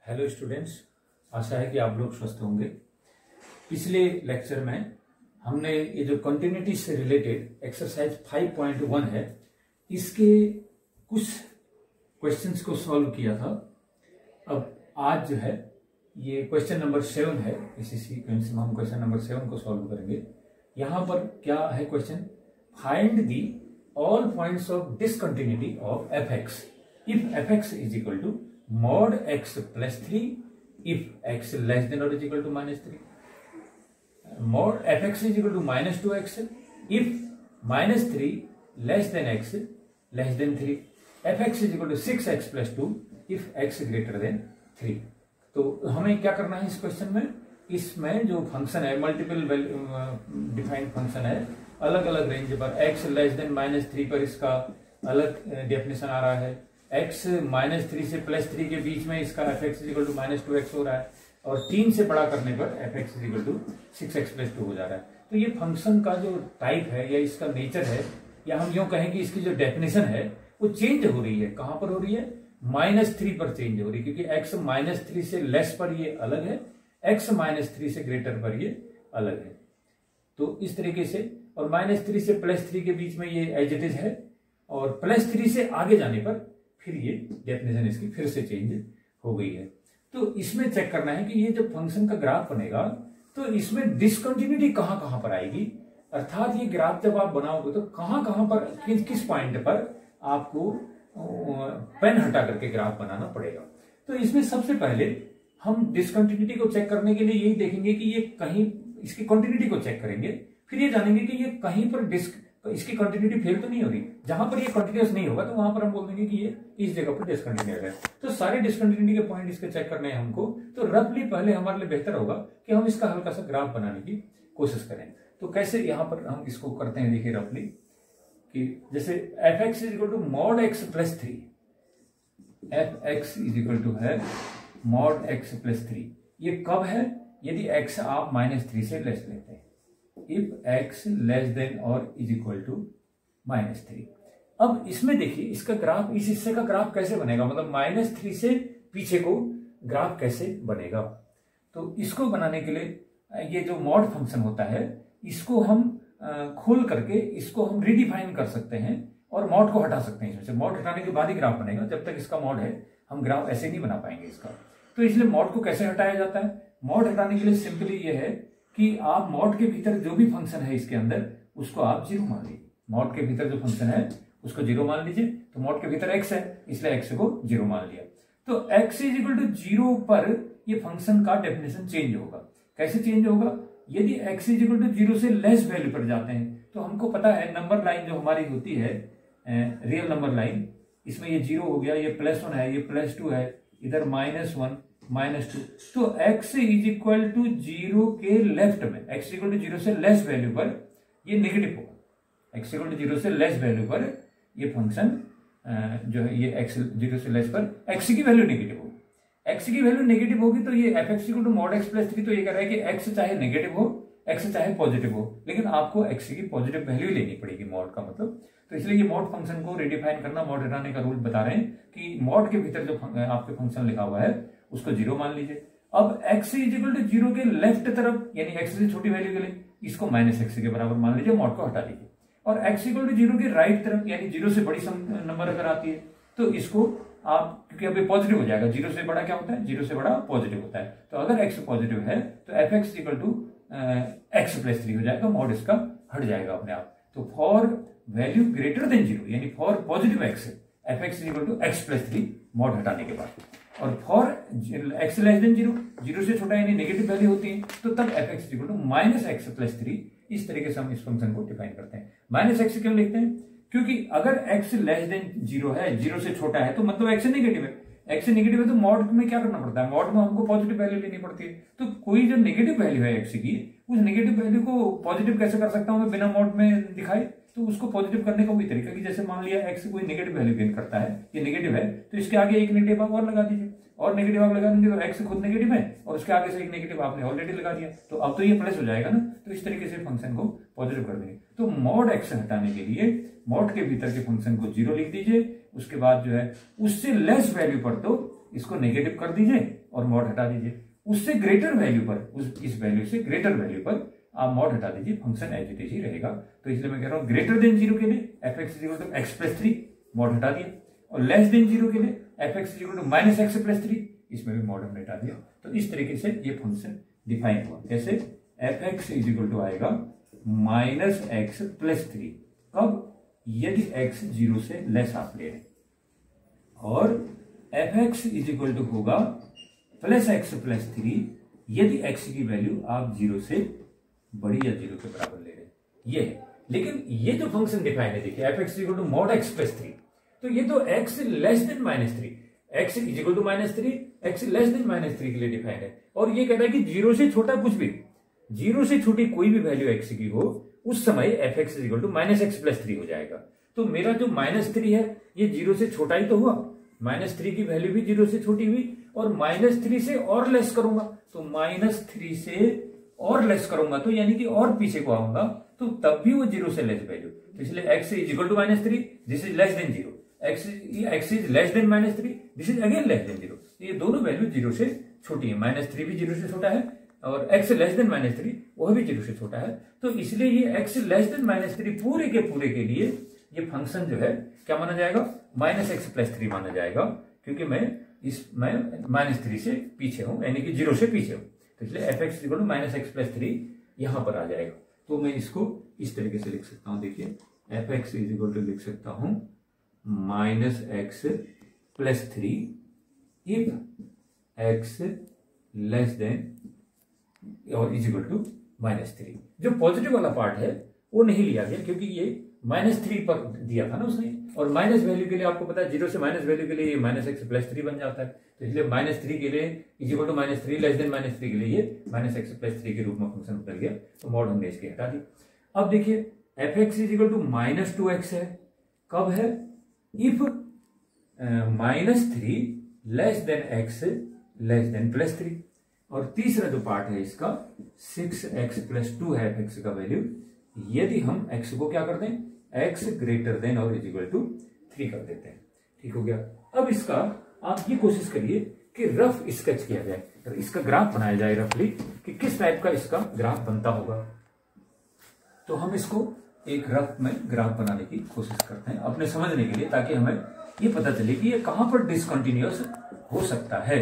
Hello students, आशा है कि आप लोग स्वस्थ होंगे। पिछले लेक्चर में हमने ये जो कंटिन्यूटी से रिलेटेड एक्सरसाइज 5.1 है, इसके कुछ क्वेश्चंस को सॉल्व किया था। अब आज जो है ये क्वेश्चन नंबर 7 है। इसी सीक्वेंस में हम क्वेश्चन नंबर 7 को सॉल्व करेंगे। यहां पर क्या है question, find the all points of discontinuity of f x if f x is equal to mod x plus 3 if x less than or is equal to minus 3, mod fx is equal to minus 2x if minus 3 less than x less than 3, fx is equal to 6x plus 2 if x greater than 3। तो हमें क्या करना है इस question में, इसमें जो function है मल्टीपल डिफाइंड फंक्शन है, अलग अलग रेंज पर x लेस देन -3 पर इसका अलग डेफिनेशन आ रहा है, x -3 से +3 के बीच में इसका fx इक्वल टू -2x हो रहा है, और 3 से बड़ा करने पर fx इक्वल टू 6x + 2 हो जा रहा है। तो ये फंक्शन का जो टाइप है या इसका नेचर है, या हम यूं कहें कि इसकी जो डेफिनेशन है वो चेंज हो रही है। कहां पर हो रही है? -3 पर चेंज हो रही है, क्योंकि x -3 से लेस पर ये अलग है, x -3 से ग्रेटर पर ये अलग है। तो इस तरीके से, और -3 से +3 के बीच में ये एज इट इज है, और +3 से आगे जाने पर फिर ये डेफिनेशन इसकी फिर से चेंज हो गई है। तो इसमें चेक करना है कि ये जब फंक्शन का ग्राफ बनेगा तो इसमें डिसकंटिन्यूटी कहां कहां पर आएगी, अर्थात ये ग्राफ जब आप बनाओगे तो कहां कहां पर किस पॉइंट पर आपको पेन हटा करके ग्राफ बनाना पड़ेगा। तो इसमें सबसे पहले हम डिसकंटिन्यूटी को चेक करने के लिए यही देखेंगे कि ये कहीं, इसकी कंटिन्यूटी को चेक करेंगे, फिर ये जानेंगे कि ये कहीं पर तो इसकी कंटिन्यूटी फेल तो नहीं हो रही। जहां पर ये कंटिन्यूअस नहीं होगा तो वहां पर हम बोल देंगे कि ये इस जगह पर डिसकंटिन्यूअस है। तो सारे डिसकंटिन्यूटी के पॉइंट इसके चेक करने हैं हमको। तो रफली पहले हमारे लिए बेहतर होगा कि हम इसका हल्का सा ग्राफ बनाने की कोशिश करें। तो कैसे यहां पर हम इसको करते हैं, देखिए रफली कि जैसे f x is equal to mod x plus 3, f x is equal to है मॉड एक्स प्लस 3। ये कब है? यदि एक्स आप -3 से लेस लेते हैं, if x less than or is equal to -3। अब इसमें देखिए इसका ग्राफ, इस हिस्से का ग्राफ कैसे बनेगा, मतलब -3 से पीछे को ग्राफ कैसे बनेगा। तो इसको बनाने के लिए ये जो मॉड फंक्शन होता है, इसको हम खोल करके इसको हम रिडिफाइन कर सकते हैं और मॉड को हटा सकते हैं। इसमें से मॉड हटाने के बाद ही ग्राफ बनेगा, जब तक इसका मॉड है हम ग्राफ ऐसे नहीं बना पाएंगे इसका। तो इसलिए मॉड को कैसे हटाया जाता है? मॉड हटाने के लिए सिंपली ये है कि आप मॉड के भीतर जो भी फंक्शन है इसके अंदर उसको आप 0 मान लीजिए। मॉड के भीतर जो फंक्शन है उसको 0 मान लीजिए। तो मॉड के भीतर x है, इसलिए x को 0 मान लिया। तो x इज इक्वल टू 0 पर ये फंक्शन का डेफिनेशन चेंज होगा। कैसे चेंज होगा? यदि x इज इक्वल टू 0 से लेस वैल्यू पर जाते हैं तो हमको पता है नंबर लाइन जो हमारी होती है, रियल नंबर लाइन, इसमें ये 0 हो गया, ये +1 है, ये +2 है, इधर -1 -2। तो x इज इक्वल टू 0 के लेफ्ट में, x इक्वल टू 0 से लेस वैल्यू पर ये नेगेटिव होगा। x इक्वल टू 0 से लेस वैल्यू पर ये फंक्शन जो है, ये x 0 से लेस पर x की वैल्यू नेगेटिव होगी। x की वैल्यू नेगेटिव होगी तो ये f x equal to mod x plus 3, तो ये कह रहा है कि x चाहे नेगेटिव हो, x चाहे पॉजिटिव हो, लेकिन आपको x की पॉजिटिव वैल्यू लेनी पड़ेगी मॉड का मतलब। तो इसलिए ये मॉड फंक्शन को रिडिफाइन करना, मॉड हटाने का रूल बता रहे हैं कि मॉड के भीतर जो आपके फंक्शन लिखा हुआ है उसको 0 मान लीजिए। अब x इज इक्वल टू 0 के लेफ्ट तरफ, यानी x से छोटी वैल्यू के लिए इसको -x के बराबर मान लीजिए, मॉड को हटा लीजिए। और x इक्वल टू 0 के राइट तरफ, यानी 0 से बड़ी नंबर अगर आती है तो इसको आप, क्योंकि अभी पॉजिटिव हो जाएगा, 0 से बड़ा क्या होता है? 0 से बड़ा पॉजिटिव होता है। तो अगर x पॉजिटिव है तो f x equal to x plus 3 हो जाएगा, मॉड इसका हट जाएगा अपने आप। तो फॉर वैल्यू ग्रेटर देन 0, यानी for positive x, f x equal to x plus 3 mod हटाने के बाद। और फॉर x लेस देन 0, 0 से छोटा यानी नेगेटिव वैल्यू होती है, तो तब f x equal to -x plus 3। इस तरीके से हम इस फंक्शन को डिफाइन करते हैं। -x क्यों लिखते हैं? क्योंकि अगर x लेस देन 0 है, 0 से छोटा है, तो मतलब x नेगेटिव है। x नेगेटिव है तो मॉड में क्या करना पड़ता है? मॉड में हमको पॉजिटिव वैल्यू लेनी पड़ती है। तो कोई जो नेगेटिव वैल्यू है x की, उस नेगेटिव वैल्यू को पॉजिटिव कैसे कर सकता हूं मैं बिना मॉड में दिखाए? तो उसको पॉजिटिव करने का वही तरीका कि जैसे मान लिया x कोई नेगेटिव वैल्यू गेन करता है, ये नेगेटिव है, तो इसके आगे एक नेगेटिव आप और लगा दीजिए, और नेगेटिव आप लगा देंगे तो x खुद नेगेटिव है और उसके आगे से एक नेगेटिव आपने ऑलरेडी लगा दिया, तो अब तो ये प्लस हो जाएगा ना। तो इस तरीके से फंक्शन को पॉजिटिव कर देंगे। तो मॉड x हटाने के लिए मॉड के भीतर के फंक्शन को 0 लिख दीजिए, उसके बाद जो है उससे लेस वैल्यू पर तो इसको नेगेटिव कर दीजिए और मॉड हटा दीजिए। उससे ग्रेटर वैल्यू पर, इस वैल्यू से ग्रेटर वैल्यू पर आप मॉड हटा दीजिए, फंक्शन एज इट इज ही रहेगा। तो इसलिए मैं कह रहा हूं ग्रेटर देन 0 के लिए F x is equal to x plus 3, mod हटा दिया, और लेस देन 0 के लिए F x is equal to minus x plus 3, इसमें भी मॉड हमने हटा दिया। तो इस तरीके से ये फंक्शन डिफाइन हुआ। कैसे? F x is equal to आएगा माइनस एक्स प्लस 3, कब? यदि एक्स 0 से लेस आप ले रहे, और f x is equal to होगा प्लस एक्स प्लस 3 यदि एक्स की वैल्यू आप 0 से बड़ी या 0 के बराबर ले रहे, ये है। लेकिन ये जो फंक्शन डिफाइन है, देखिए f x is equal to mod x plus 3, तो ये तो x less than minus 3, x is equal to minus 3, x less than minus 3 के लिए डिफाइन है। और ये कहता है कि 0 से छोटा कुछ भी, 0 से छोटी कोई भी वैल्यू एक्स की हो, उस समय f x is equal to minus x plus 3 हो जाएगा। तो मेरा जो माइनस 3 है ये 0 से छोटा ही तो हुआ, माइनस 3 की वैल्यू भी 0 से छोटी हुई, और माइनस 3 से और लेस करूंगा तो माइनस 3 से और लेस करूंगा तो यानी कि और पीछे को आऊंगा तो तब भी वो 0 से लेस वैल्यू। तो इसलिए x is equal to minus 3, this is less than 0, x is less than minus 3, this is again less than 0। ये दोनों वैल्यू 0 से छोटी है, माइनस 3 भी 0 से छोटा है और एक्स लेस देन माइनस 3 वह भी 0 से छोटा है। तो इसलिए ये एक्स लेस देन माइनस 3 पूरे के लिए ये फंक्शन जो है क्या माना जाएगा? माइनस एक्स प्लस 3 माना जाएगा, क्योंकि मैं माइनस 3 से पीछे हूं, यानी कि 0 से पीछे हूं। तो इसलिए f x equal to minus x plus 3 यहां पर आ जाएगा। तो मैं इसको इस तरीके से लिख सकता हूं, देखिए f x is equal to लिख सकता हूं minus x plus 3 if x less than और इज इक्वल टू माइनस 3। जो पॉजिटिव वाला पार्ट है वो नहीं लिया गया, क्योंकि ये माइनस 3 पर दिया था ना उसने, और माइनस वैल्यू के लिए आपको पता है 0 से माइनस वैल्यू के लिए माइनस एक्स प्लस 3 बन जाता है। तो इसलिए माइनस 3 के लिए is equal to minus 3 less than minus 3 के लिए ये माइनस एक्स प्लस 3 के रूप में फंक्शन बदल गया। तो मॉड हमने इसके हटा दी। अब देखिए f x is equal to minus 2x है, कब है? If minus 3 less than x less than plus 3। और तीसरा जो पार्ट है इसका 6x प्लस 2 है एफ एक्स का वैल्यू, यदि हम x को क्या कर दें? x ग्रेटर देन और इज इक्वल टू 3 कर देते हैं। ठीक हो गया। अब इसका आप ये कोशिश करिए कि रफ स्केच किया जाए, इसका ग्राफ बनाया जाए रफली, कि किस टाइप का इसका ग्राफ बनता होगा। तो हम इसको एक रफ में ग्राफ बनाने की कोशिश करते हैं अपने समझने के लिए, ताकि हमें ये पता चले कि ये कहां पर डिसकंटिन्यूअस हो सकता है।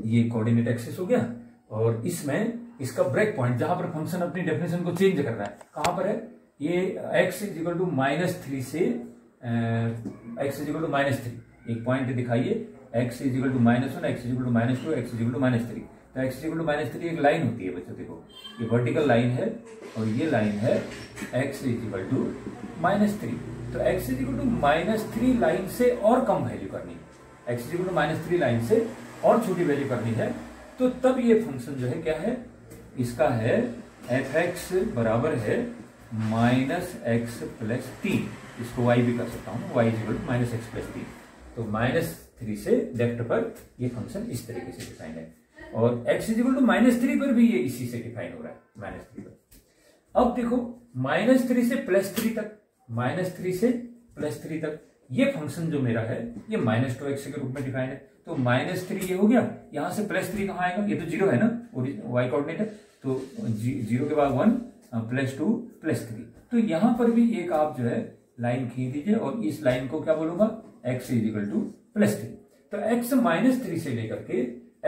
ये कोऑर्डिनेट एक्सिस हो गया, और इसमें इसका ब्रेक पॉइंट जहां पर फंक्शन अपनी डेफिनेशन को चेंज कर रहा है, कहां पर है? ये x is equal to minus 3 से x is equal to minus 3, एक पॉइंट दिखाइए, x is equal to minus 1, x is equal to minus 2, x is equal to minus 3। तो x is equal to minus 3 एक line होती है बच्चों, देखो ये वर्टिकल लाइन है और ये लाइन है x is equal to minus 3। तो x is equal to minus 3 line से और कम वैल्यू करनी है, x is equal to minus 3 line से और छोटी वैल्यू करनी है। तो तब ये फंक्शन जो है क्या है? इसका है एफ एक्स बराबर है माइनस एक्स प्लस 3, इसको y भी कर सकता हूं, y is equal to minus x plus 3। तो माइनस 3 से लेफ्ट पर ये फंक्शन इस तरीके से डिफाइन है, और x is equal to minus 3 पर भी ये इसी से डिफाइन हो रहा है, माइनस 3 पर। अब देखो माइनस 3 से प्लस 3 तक, माइनस 3 से प्लस 3 तक ये फंक्शन जो मेरा है ये माइनस 2x के रूप में डिफाइन है। तो माइनस 3 ये हो गया, यहां से प्लस 3 कहां आएगा? ये तो 0 है ना, y कोऑर्डिनेट है, तो 0 के बाद 1 प्लस 2 प्लस 3। तो यहां पर भी एक आप जो है लाइन खींच दीजिए, और इस लाइन को क्या बोलूंगा? x is equal to plus 3। तो x माइनस 3 से लेकर के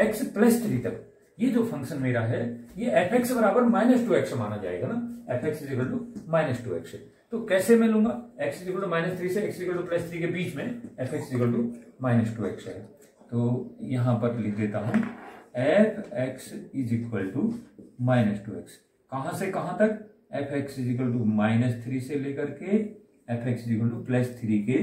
x प्लस 3 तक ये जो फंक्शन मेरा है ये एफ एक्स बराबर माइनस 2x माना जाएगा ना, f x is equal to minus 2x। तो कैसे मैं लूंगा? x is equal to minus 3 से x इक्वल टू प्लस 3 के बीच में f x is equal to minus 2x है। तो यहां पर लिख देता हूं f x is equal to minus 2x। कहां से कहां तक? F x is equal to minus 3 से लेकर के f x is equal to plus 3 के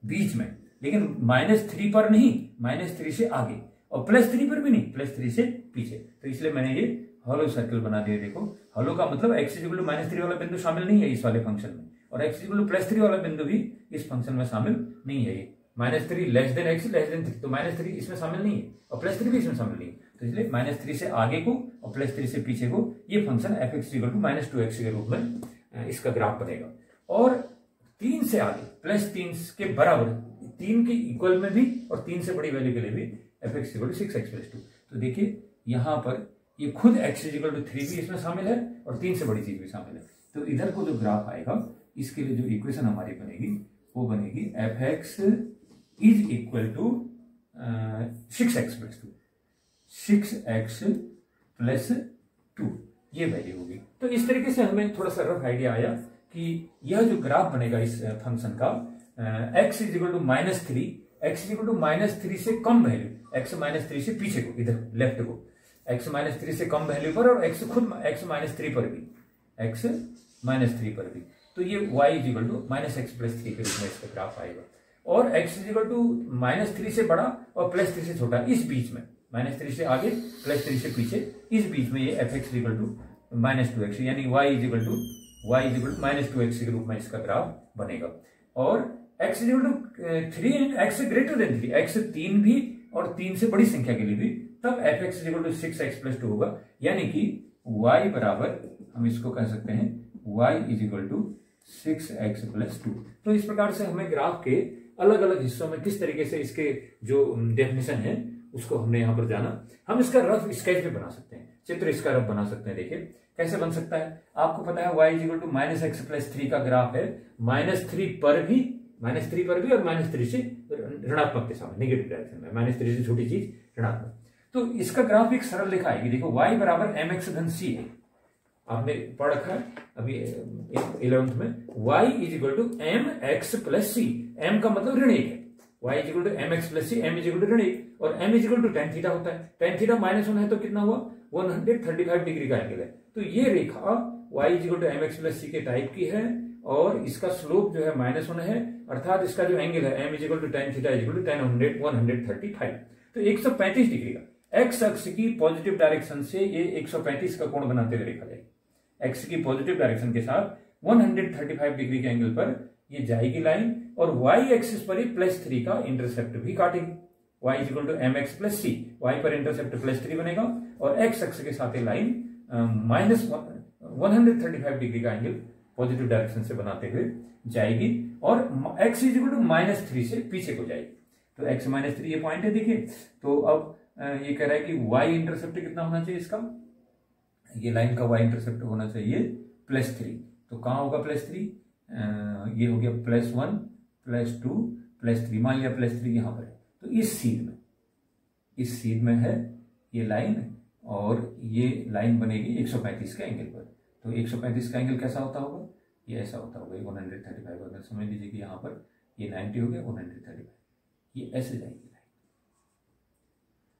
बीच में, लेकिन माइनस 3 पर नहीं, माइनस 3 से आगे, और प्लस 3 पर भी नहीं, प्लस 3 से पीछे। तो इसलिए मैंने ये हॉलो सर्कल बना दिया। देखो हॉलो का मतलब x is equal to minus 3 वाला बिंदु शामिल नहीं है इस वाले फंक्शन में, और x is equal to plus 3 वाला बिंदु भी इस फंक्शन में शामिल नहीं है। ये minus 3 less than x less then 3, तो माइनस 3 इसमें शामिल नहीं है, और प्लस 3 भी इसमें शामिल नहीं है। तो इसलिए माइनस 3 से आगे को और प्लस 3 से पीछे को ये function f x equal to minus 2x के रूप में इसका ग्राफ बनेगा। और 3 से आगे प्लस 3 के बराबर 3 के इक्वल में भी और 3 से बड़ी वैल्यू के लिए भी fx इक्वल टू 6x+2। तो देखिए यहां पर ये खुद x इक्वल टू 3 भी इसमें शामिल है और 3 से बड़ी चीज भी शामिल है। तो इधर को जो ग्राफ आएगा इसके लिए जो इक्वेशन हमारी बनेगी वो बनेगी fx is equal to 6x+2, 6x+2 ये वैल्यू होगी। तो इस तरीके से हमें थोड़ा सा रफ आइडिया आया कि यह जो ग्राफ बनेगा इस फंक्शन का x is equal to -3, x is equal to -3 से कम वैल्यू, x -3 से पीछे को, इधर लेफ्ट को, x -3 से कम वैल्यू पर और x खुद x -3 पर भी, x -3 पर भी। तो ये y is equal to -x+3 के रूप में इसका ग्राफ आएगा। और x इज इक्वल टू -3 से बड़ा और +3 से छोटा, इस बीच में -3 से आगे +3 से पीछे, इस बीच में ये fx इक्वल टू -2x यानी y is equal to -2x के रूप में इसका ग्राफ बनेगा। और x is equal to 3 and x से ग्रेटर देन 3, x 3 भी और 3 से बड़ी संख्या के लिए भी, तब fx is equal to 6x+2 होगा। यानी कि y बराबर, हम इसको कह सकते हैं y is equal to 6x+2। तो इस प्रकार से हमें ग्राफ के अलग अलग हिस्सों में किस तरीके से इसके जो डेफिनेशन है उसको हमने यहां पर जाना। हम इसका रफ स्केच भी बना सकते हैं, चित्र इसका रफ बना सकते हैं। देखिए कैसे बन सकता है, आपको पता है y is equal to -x+3 का ग्राफ है, -3 पर भी और -3 से ऋणात्मक दिशा में, नेगेटिव डायरेक्शन में, -3 से छोटी चीज ऋणात्मक। तो इसका ग्राफ एक सरल रेखा आएगी। देखो y बराबर mx/c है, आपने पढ़ रखा है अभी 11th में, y is equal to mx+c, m का मतलब ऋण 1 है, y is equal to mx+c, m is equal to ऋण 1 और m is equal to tan theta होता है। tan थीटा -1 है तो कितना हुआ, 135 डिग्री का एंगल है। तो ये रेखा y is equal to mx+c के टाइप की है और इसका स्लोप जो है -1 है, अर्थात इसका जो एंगल है m is equal to tan theta is equal to tan 135। तो 135 डिग्री का x अक्ष की पॉजिटिव डायरेक्शन से ये 135 का कोण बनाते हुए रेखा जाएगी। x की पॉजिटिव डायरेक्शन के साथ 135 डिग्री के एंगल पर ये जाएगी लाइन और y एक्सिस पर ही +3 का इंटरसेप्ट भी काटेगी। y is equal to mx+c, y पर इंटरसेप्ट +3 बनेगा और x अक्ष के साथ ये लाइन -135 डिग्री का एंगल पॉजिटिव डायरेक्शन से बनाते हुए जाएगी और x इज इक्वल टू -3 से पीछे को जाएगी। तो x -3 ये पॉइंट है। देखिए तो अब ये कह रहा है कि y इंटरसेप्ट कितना होना चाहिए इसका, ये लाइन का y इंटरसेप्ट होना चाहिए +3। तो कहां होगा +3, ये हो गया +1 +2 +3, मान लिया +3 यहां पर है। तो इस सीध में है ये लाइन और ये लाइन बनेगी 135 के एंगल पर। तो 135 का एंगल कैसा होता होगा, ये ऐसा होता होगा 135। अगर समझ लीजिए कि यहां पर ये 90 हो गया, 135 ये ऐसे जाएगी लाइन।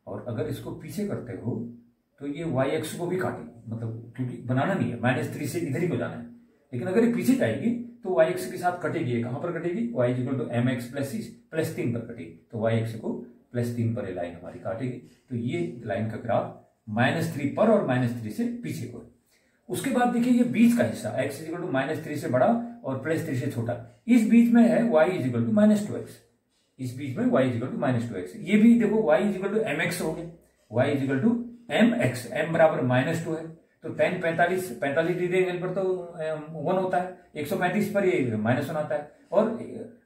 और अगर इसको पीछे करते हो तो ये y एक्स को भी काटेगी, मतलब क्योंकि बनाना नहीं है, -3 से इधर ही को जाना है। लेकिन अगर ये पीछे जाएगी तो y एक्स के साथ कटेगी, कहां पर कटेगी, y is equal to mx+c +3 पर कटेगी। तो y एक्स को +3 पर ये लाइन हमारी काटेगी। तो ये लाइन का ग्राफ -3 पर और -3 से पीछे को है। उसके बाद देखिए ये बीच का हिस्सा x इज इक्वल टू -3 से बड़ा और +3 से छोटा, इस बीच में है y is equal to -2x, इस बीच में y is equal to -2x। ये भी देखो y is equal to mx हो गया, y is equal to mx, m बराबर -2 है। तो tan 45 डिग्री एंगल पर तो 1 होता है, 135 पर ये -1 आता है। और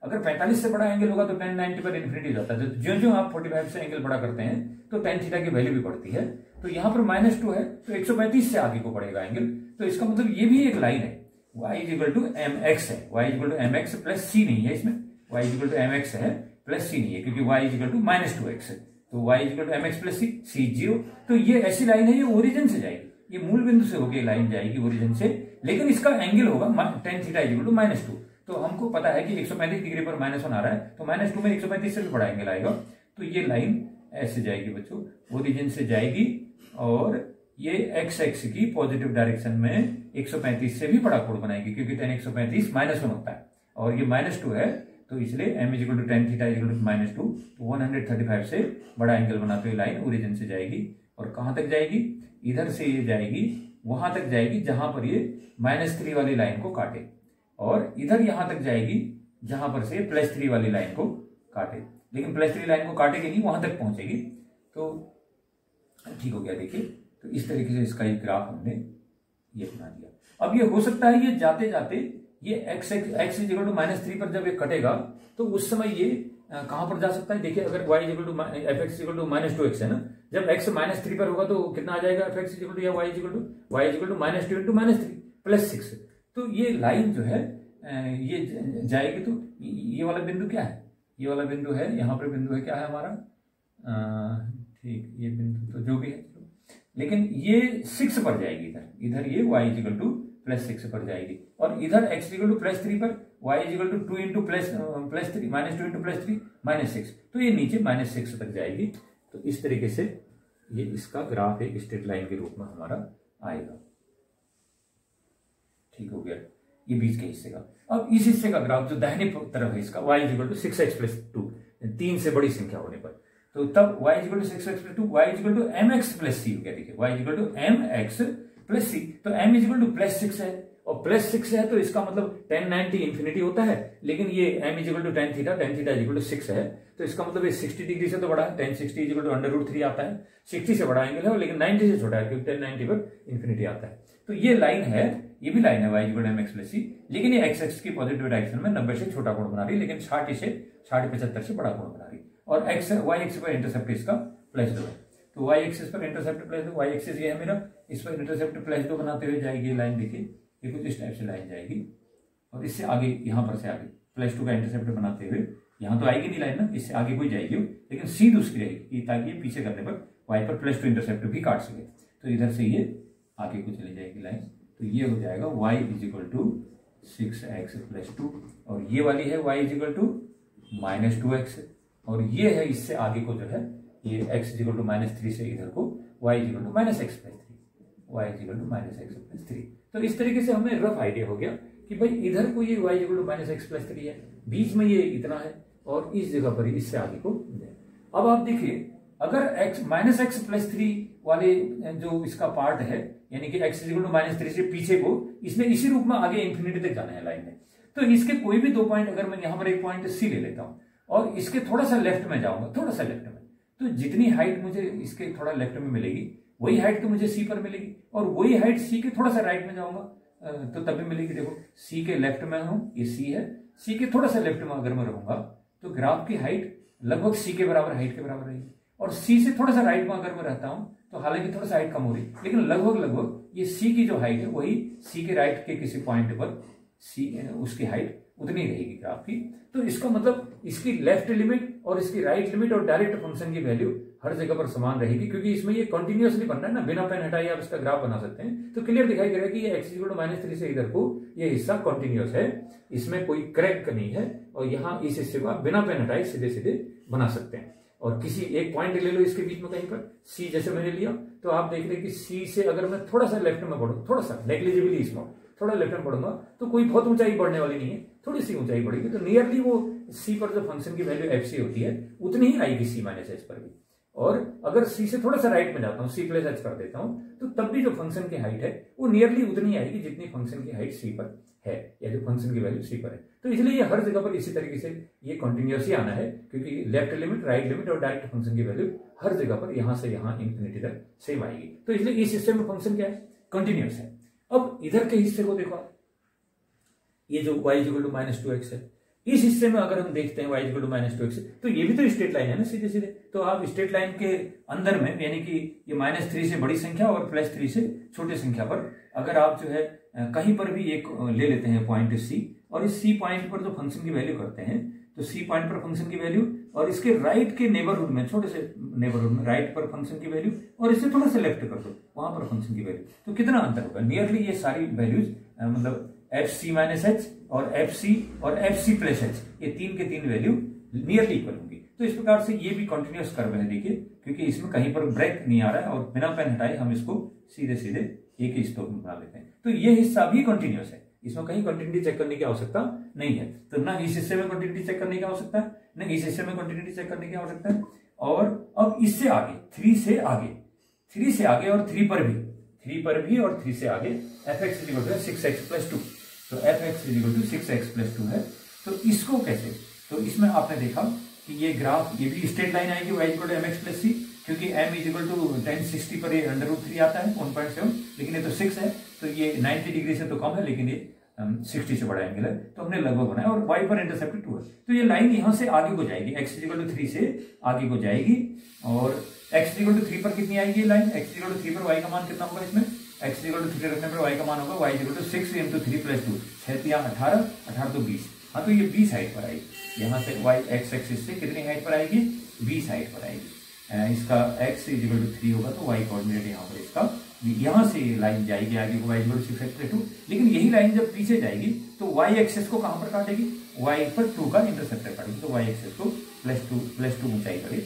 अगर 45 से बड़ा एंगल होगा तो tan 90 पर इन्फिनिटी जाता है। तो ज्यों आप 45 से एंगल बड़ा करते हैं तो tan थीटा की वैल्यू भी बढ़ती है। तो यहां पर -2 है तो 135 से आगे को बढ़ेगा एंगल। तो इसका मतलब ये भी एक लाइन है, y is equal to mx है, y is equal to mx + c नहीं है इसमें, y is equal to mx है + c नहीं है, क्योंकि y is equal to -2x है। तो y is equal to mx + c 0। तो ये ऐसी लाइन है, ये ओरिजिन से जाएगी, ये मूल बिंदु से होकर लाइन जाएगी ओरिजिन से, लेकिन इसका एंगल होगा tan theta is equal to -2। तो हमको पता है कि 135 डिग्री पर -1 आ रहा है, तो -2 में 135 से भी बड़ा एंगल आएगा। तो ये लाइन ऐसे जाएगी बच्चों, ओरिजिन से जाएगी और ये x एक्स की पॉजिटिव डायरेक्शन में 135 से भी बड़ा कोण बनाएगी, क्योंकि tan 135 -1 होता है और ये -2 है। तो इसलिए m is equal to tan theta is equal to -2, तो 135 से बड़ा एंगल बनाते हुए लाइन ओरिजिन से जाएगी और कहां तक जाएगी, इधर से ये जाएगी वहां तक जाएगी जहां पर ये -3 वाली लाइन को काटे, और इधर यहां तक जाएगी जहां पर से +3 वाली लाइन को काटे। लेकिन +3 लाइन को काटेगी नहीं, वहां तक पहुंचेगी। तो ठीक हो गया। देखिए तो इस तरीके से इसका एक ग्राफ हमने ये बना दिया। अब ये हो सकता है ये जाते जाते ये x इज इक्वल टू -3 पर जब ये कटेगा तो उस समय ये कहां पर जा सकता है? देखिए अगर y equal to f x equal to -2x है ना, जब x -3 पर होगा तो कितना आ जाएगा एफ एक्स इक्वल टू या y equal to -2 into -3 plus 6। तो ये लाइन जो है ये जाएगी, तो ये वाला बिंदु क्या है? ये वाला बिंदु है, यहाँ पर बिंदु है क्या है हमारा, ठीक, ये बिंदु तो जो भी है, लेकिन ये 6 पर जाएगी, इधर ये y इक्वल टू +6 पर जाएगी, और इधर x इक्वल टू +3 पर y equal to 2 into +3 -2 into +3 -6, तो ये नीचे -6 तक जाएगी। तो इस तरीके से ये इसका ग्राफ एक स्ट्रेट लाइन के रूप में हमारा आएगा। ठीक हो गया ये बीच के हिस्से का। अब इस हिस्से का ग्राफ जो दाहिने तरफ है इसका y इक्वल टू 6x + 2, 3 से बड़ी संख्या होने पर, तो तब y equal to 6x + 2, y equal to mx + c हो गया। देखिए y equal to mx + c, तो m इक्वल टू +6 है, और +6 है तो इसका मतलब tan 90 इंफिनिटी होता है, लेकिन ये m equal to tan theta equal to 6 है, तो इसका मतलब ये 60 डिग्री से तो बड़ा है, tan 60 इक्वल टू √3 आता है, 60 से बड़ा एंगल है, लेकिन 90 से छोटा है क्योंकि tan 90 पर इंफिनिटी आता है। तो ये लाइन है, ये भी लाइन है y equal to mx + c, लेकिन ये x एक्सिस की पॉजिटिव डायरेक्शन में 90 से छोटा कोण बना रही है, लेकिन 60 से 75 से बड़ा कोण बना रही है, और y एक्सिस पर इंटरसेप्ट इसका +2 है, तो y एक्सिस पर इंटरसेप्ट +2, y एक्सिस ये है मेरा, इस पर इंटरसेप्ट +2 बनाते हुए जाएगी लाइन। देखिए ये कुछ इस टाइप से लाइन जाएगी, और इससे आगे यहाँ पर से आगे +2 का इंटरसेप्ट बनाते हुए, यहाँ तो आएगी नहीं लाइन ना, इससे आगे कोई जाएगी, लेकिन सीध उसकी रहेगी ताकि ये पीछे करने पर y पर +2 इंटरसेप्ट भी काट सके। तो इधर से ये आगे को चली जाएगी लाइन, तो ये हो जाएगा y इक्वल टू 6x + 2, और ये वाली है y इक्वल टू -2x, और ये है इससे आगे को जो है ये x इक्वल टू -3 से इधर को y equal to -x + 3, y equal to -x + 3। तो इस तरीके से हमें रफ आइडिया हो गया कि भाई इधर को ये y इक्वल टू -x + 3 है, बीच में ये इतना है, और इस जगह पर इससे आगे को। अब आप देखिए अगर x -x + 3 वाले जो इसका पार्ट है, यानी कि x इक्वल टू -3 से पीछे को, इसमें इसी रूप में आगे इंफिनिटी तक जाना है लाइन में, तो इसके कोई भी 2 पॉइंट, अगर मैं यहां पर एक पॉइंट C ले लेता हूं और इसके थोड़ा सा लेफ्ट में जाऊंगा, थोड़ा सा लेफ्ट में, तो जितनी हाइट मुझे इसके थोड़ा लेफ्ट में मिलेगी वही हाइट तो मुझे C पर मिलेगी, और वही हाइट C के थोड़ा सा राइट में जाऊंगा तो तब भी मिलेगी। देखो C के लेफ्ट में हूं, ये C है, C के थोड़ा सा लेफ्ट में अगर मैं रहूंगा तो ग्राफ की हाइट लगभग C के बराबर हाइट के बराबर रहेगी, और C से थोड़ा सा राइट में अगर मैं रहता हूं तो हालांकि थोड़ा सा हाइट कम हो रही, लेकिन लगभग ये C की जो हाइट है वही C के राइट के किसी पॉइंट पर C उसकी हाइट उतनी रहेगी ग्राफ की। तो इसका मतलब इसकी लेफ्ट लिमिट और इसकी राइट लिमिट और डायरेक्ट फंक्शन की वैल्यू हर जगह पर समान रहेगी, क्योंकि इसमें ये कंटिन्यूअसली बन रहा है ना, बिना पेन हटाए आप इसका ग्राफ बना सकते हैं। तो क्लियर दिखाई दे रहा है कि ये x इक्वल टू -3 से इधर को ये हिस्सा कंटिन्यूअस है, इसमें कोई क्रैक नहीं है, और यहाँ इस हिस्से को आप बिना पेन हटाए सीधे सीधे बना सकते हैं। और किसी एक पॉइंट ले लो इसके बीच में कहीं पर C जैसे मैंने लिया, तो आप देख रहे कि C से अगर मैं थोड़ा सा लेफ्ट में बढ़ू, थोड़ा सा नेग्लिजिबली स्मॉल, थोड़ा लेफ्ट में बढ़ूंगा तो कोई बहुत ऊंचाई बढ़ने वाली नहीं है, थोड़ी सी ऊंचाई बढ़ेगी, तो नियरली वो C पर जो फंक्शन की वैल्यू FC होती है उतनी ही आएगी C - H पर भी। और अगर C से थोड़ा सा राइट में जाता हूँ, C + H कर देता हूँ, तो तब भी जो फंक्शन की हाइट है वो नियरली उतनी आएगी जितनी फंक्शन की हाइट C पर है, या जो फंक्शन की वैल्यू C पर है। तो इसलिए ये हर जगह पर इसी तरीके से ये कंटिन्यूस ही आना है, क्योंकि लेफ्ट लिमिट, राइट लिमिट और डायरेक्ट फंक्शन की वैल्यू हर जगह पर यहां से यहां इंफिनिटी तक सेम आएगी। तो इसलिए इस हिस्से में फंक्शन क्या है, कंटिन्यूस है। अब इधर के हिस्से को देखो, ये जो y इक्वल टू -2x है, इस हिस्से में अगर हम देखते हैं y इक्वल टू -2x, तो ये भी तो स्ट्रेट लाइन है ना सीधे सीधे, तो आप स्ट्रेट लाइन के अंदर में, यानी कि ये -3 से बड़ी संख्या और +3 से छोटी संख्या पर अगर आप जो है कहीं पर भी एक ले लेते हैं पॉइंट C, और इस C पॉइंट पर जो फंक्शन की वैल्यू करते हैं, तो C पॉइंट पर फंक्शन की वैल्यू, और इसके राइट के नेबरहुड में, छोटे से नेबरहुड में राइट पर फंक्शन की वैल्यू, और इससे थोड़ा सा लेफ्ट कर दो वहां पर फंक्शन की वैल्यू, तो कितना अंतर होगा? नियरली ये सारी वैल्यूज मतलब FC - H और FC और FC + H, ये तीन के तीन वैल्यू नियरली इक्वल होंगी। तो इस प्रकार से ये भी कंटिन्यूअस कर्व है, देखिए, क्योंकि इसमें कहीं पर ब्रेक नहीं आ रहा है, और बिना पेन हटाए हम इसको सीधे सीधे एक ही स्टोक में बना लेते हैं। तो ये हिस्सा भी कंटिन्यूअस है, इसमें कहीं कंटिन्यूटी चेक करने की आवश्यकता नहीं है। तो ना इस हिस्से में कंटिन्यूटी चेक करने की आवश्यकता है, ना इस हिस्से में कंटिन्यूटी चेक करने की आवश्यकता है। और अब इससे आगे, 3 से आगे और 3 पर भी और 3 से आगे fx इक्वल टू 6x + 2, तो fx इक्वल टू 6x + 2 है। तो इसको कैसे, तो इसमें आपने देखा कि ये ग्राफ, ये भी स्ट्रेट लाइन आएगी y equal to mx + c, क्योंकि m इक्वल टू tan 60 पर ये √3 आता है 1.7, लेकिन ये तो 6 है, तो ये 90 डिग्री से तो कम है, लेकिन ये 60 से बड़ा एंगल है, तो हमने लगभग बनाया और y पर इंटरसेप्ट 2 है। तो ये लाइन यहां से आगे को जाएगी, x = 3 से आगे को जाएगी और x = 3 पर कितनी आएगी ये लाइन, x = 3 पर y का मान कितना होगा, इसमें x = 3 रखने पर y का मान होगा y = 6 × 3 + 2, 6 × 18, 18 तो 20। हाँ, तो ये 20 हाइट पर आएगी, यहाँ से y x एक्सिस से कितनी हाइट पर आएगी, 20 हाइट पर आएगी। इसका x = 3 होगा तो y कोऑर्डिनेट यहाँ पर इसका, यहाँ से लाइन जाएगी आगे को y = 6 + 2, लेकिन यही लाइन जब पीछे जाएगी तो y एक्सिस को कहां पर काटेगी, y पर 2 का इंटरसेप्टर काटेगी, तो y एक्सिस को +2 ऊंचाई पर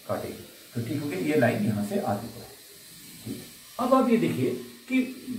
काटेगी। तो ठीक हो गया, ये लाइन यहाँ से आगे को है। ठीक, अब आप ये देखिए कि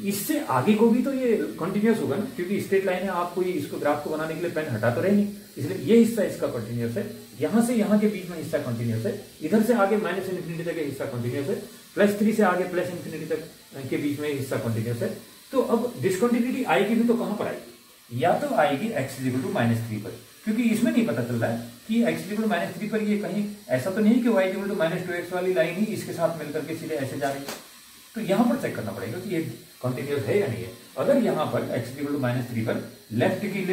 इससे आगे को भी तो ये कंटिन्यूअस होगा ना, क्योंकि स्ट्रेट लाइन है, आपको इसको ग्राफ को बनाने के लिए पेन हटा तो रहे नहीं, इसलिए ये हिस्सा इसका कंटिन्यूअस है, यहां से यहां के बीच में हिस्सा कंटिन्यूअस है, इधर से आगे -∞ तक हिस्सा कंटिन्यूअस है, +3 से आगे +∞ तक के बीच में हिस्सा कंटिन्यूअस है। तो अब डिसकंटिन्यूटी आएगी भी तो कहां पर आएगी, या तो आएगी x = -3 पर, क्योंकि इसमें नहीं पता चल रहा है कि x = -3 पर ये कहीं ऐसा तो नहीं कि y = -2x वाली लाइन ही इसके साथ मिलकर के सीधे ऐसे जा रही है, तो यहां पर चेक करना पड़ेगा कि ये कंटिन्यूअस है या नहीं है। अगर यहां पर x = -3 पर लेफ्ट की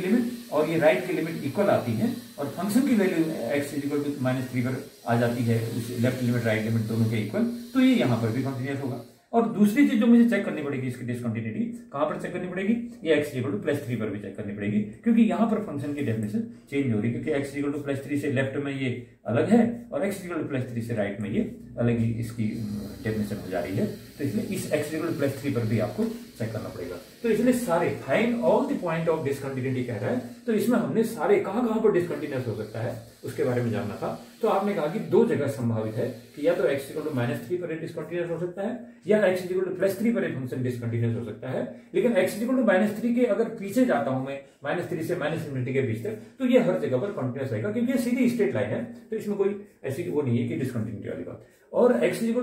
लिमिट और ये राइट की लिमिट इक्वल आती है और फंक्शन की वैल्यू x = -3 पर आ जाती है, लेफ्ट लिमिट राइट लिमिट दोनों के इक्वल, तो ये यहां पर भी कंटिन्यूअस होगा। और दूसरी चीज जो मुझे चेक करनी पड़ेगी इसकी डिसकंटिन्यूटी कहां पर चेक करनी पड़ेगी, ये x = +3 पर भी चेक करनी पड़ेगी, क्योंकि यहां पर फंक्शन की डेफिनेशन चेंज हो रही है, क्योंकि x = +3 से लेफ्ट में ये अलग है और x = +3 से राइट में ये अलग ही इसकी डेफिनेशन हो जा रही है, तो इसलिए इस x = +3 पर भी आपको चेक करना पड़ेगा। तो इसलिए सारे find all the point of discontinuity कह रहा है, तो इसमें हमने सारे कहां पर डिसकंटिन्यूअस हो सकता है उसके बारे में जानना था। तो आपने कहा कि दो जगह संभावित है कि या तो x = -3 पर डिसकंटिन्यूअस हो सकता है या x = +3 पर फंक्शन डिसकंटिन्यूअस हो सकता है, लेकिन x = -3 के अगर पीछे जाता हूं मैं -3 से -∞ के बीच तक, तो ये हर जगह पर कंटिन्यूअस रहेगा, क्योंकि ये सीधी स्ट्रेट लाइन है, तो इसमें कोई ऐसी वो नहीं है कि डिसकंटिन्यूटी वाली बात। और x =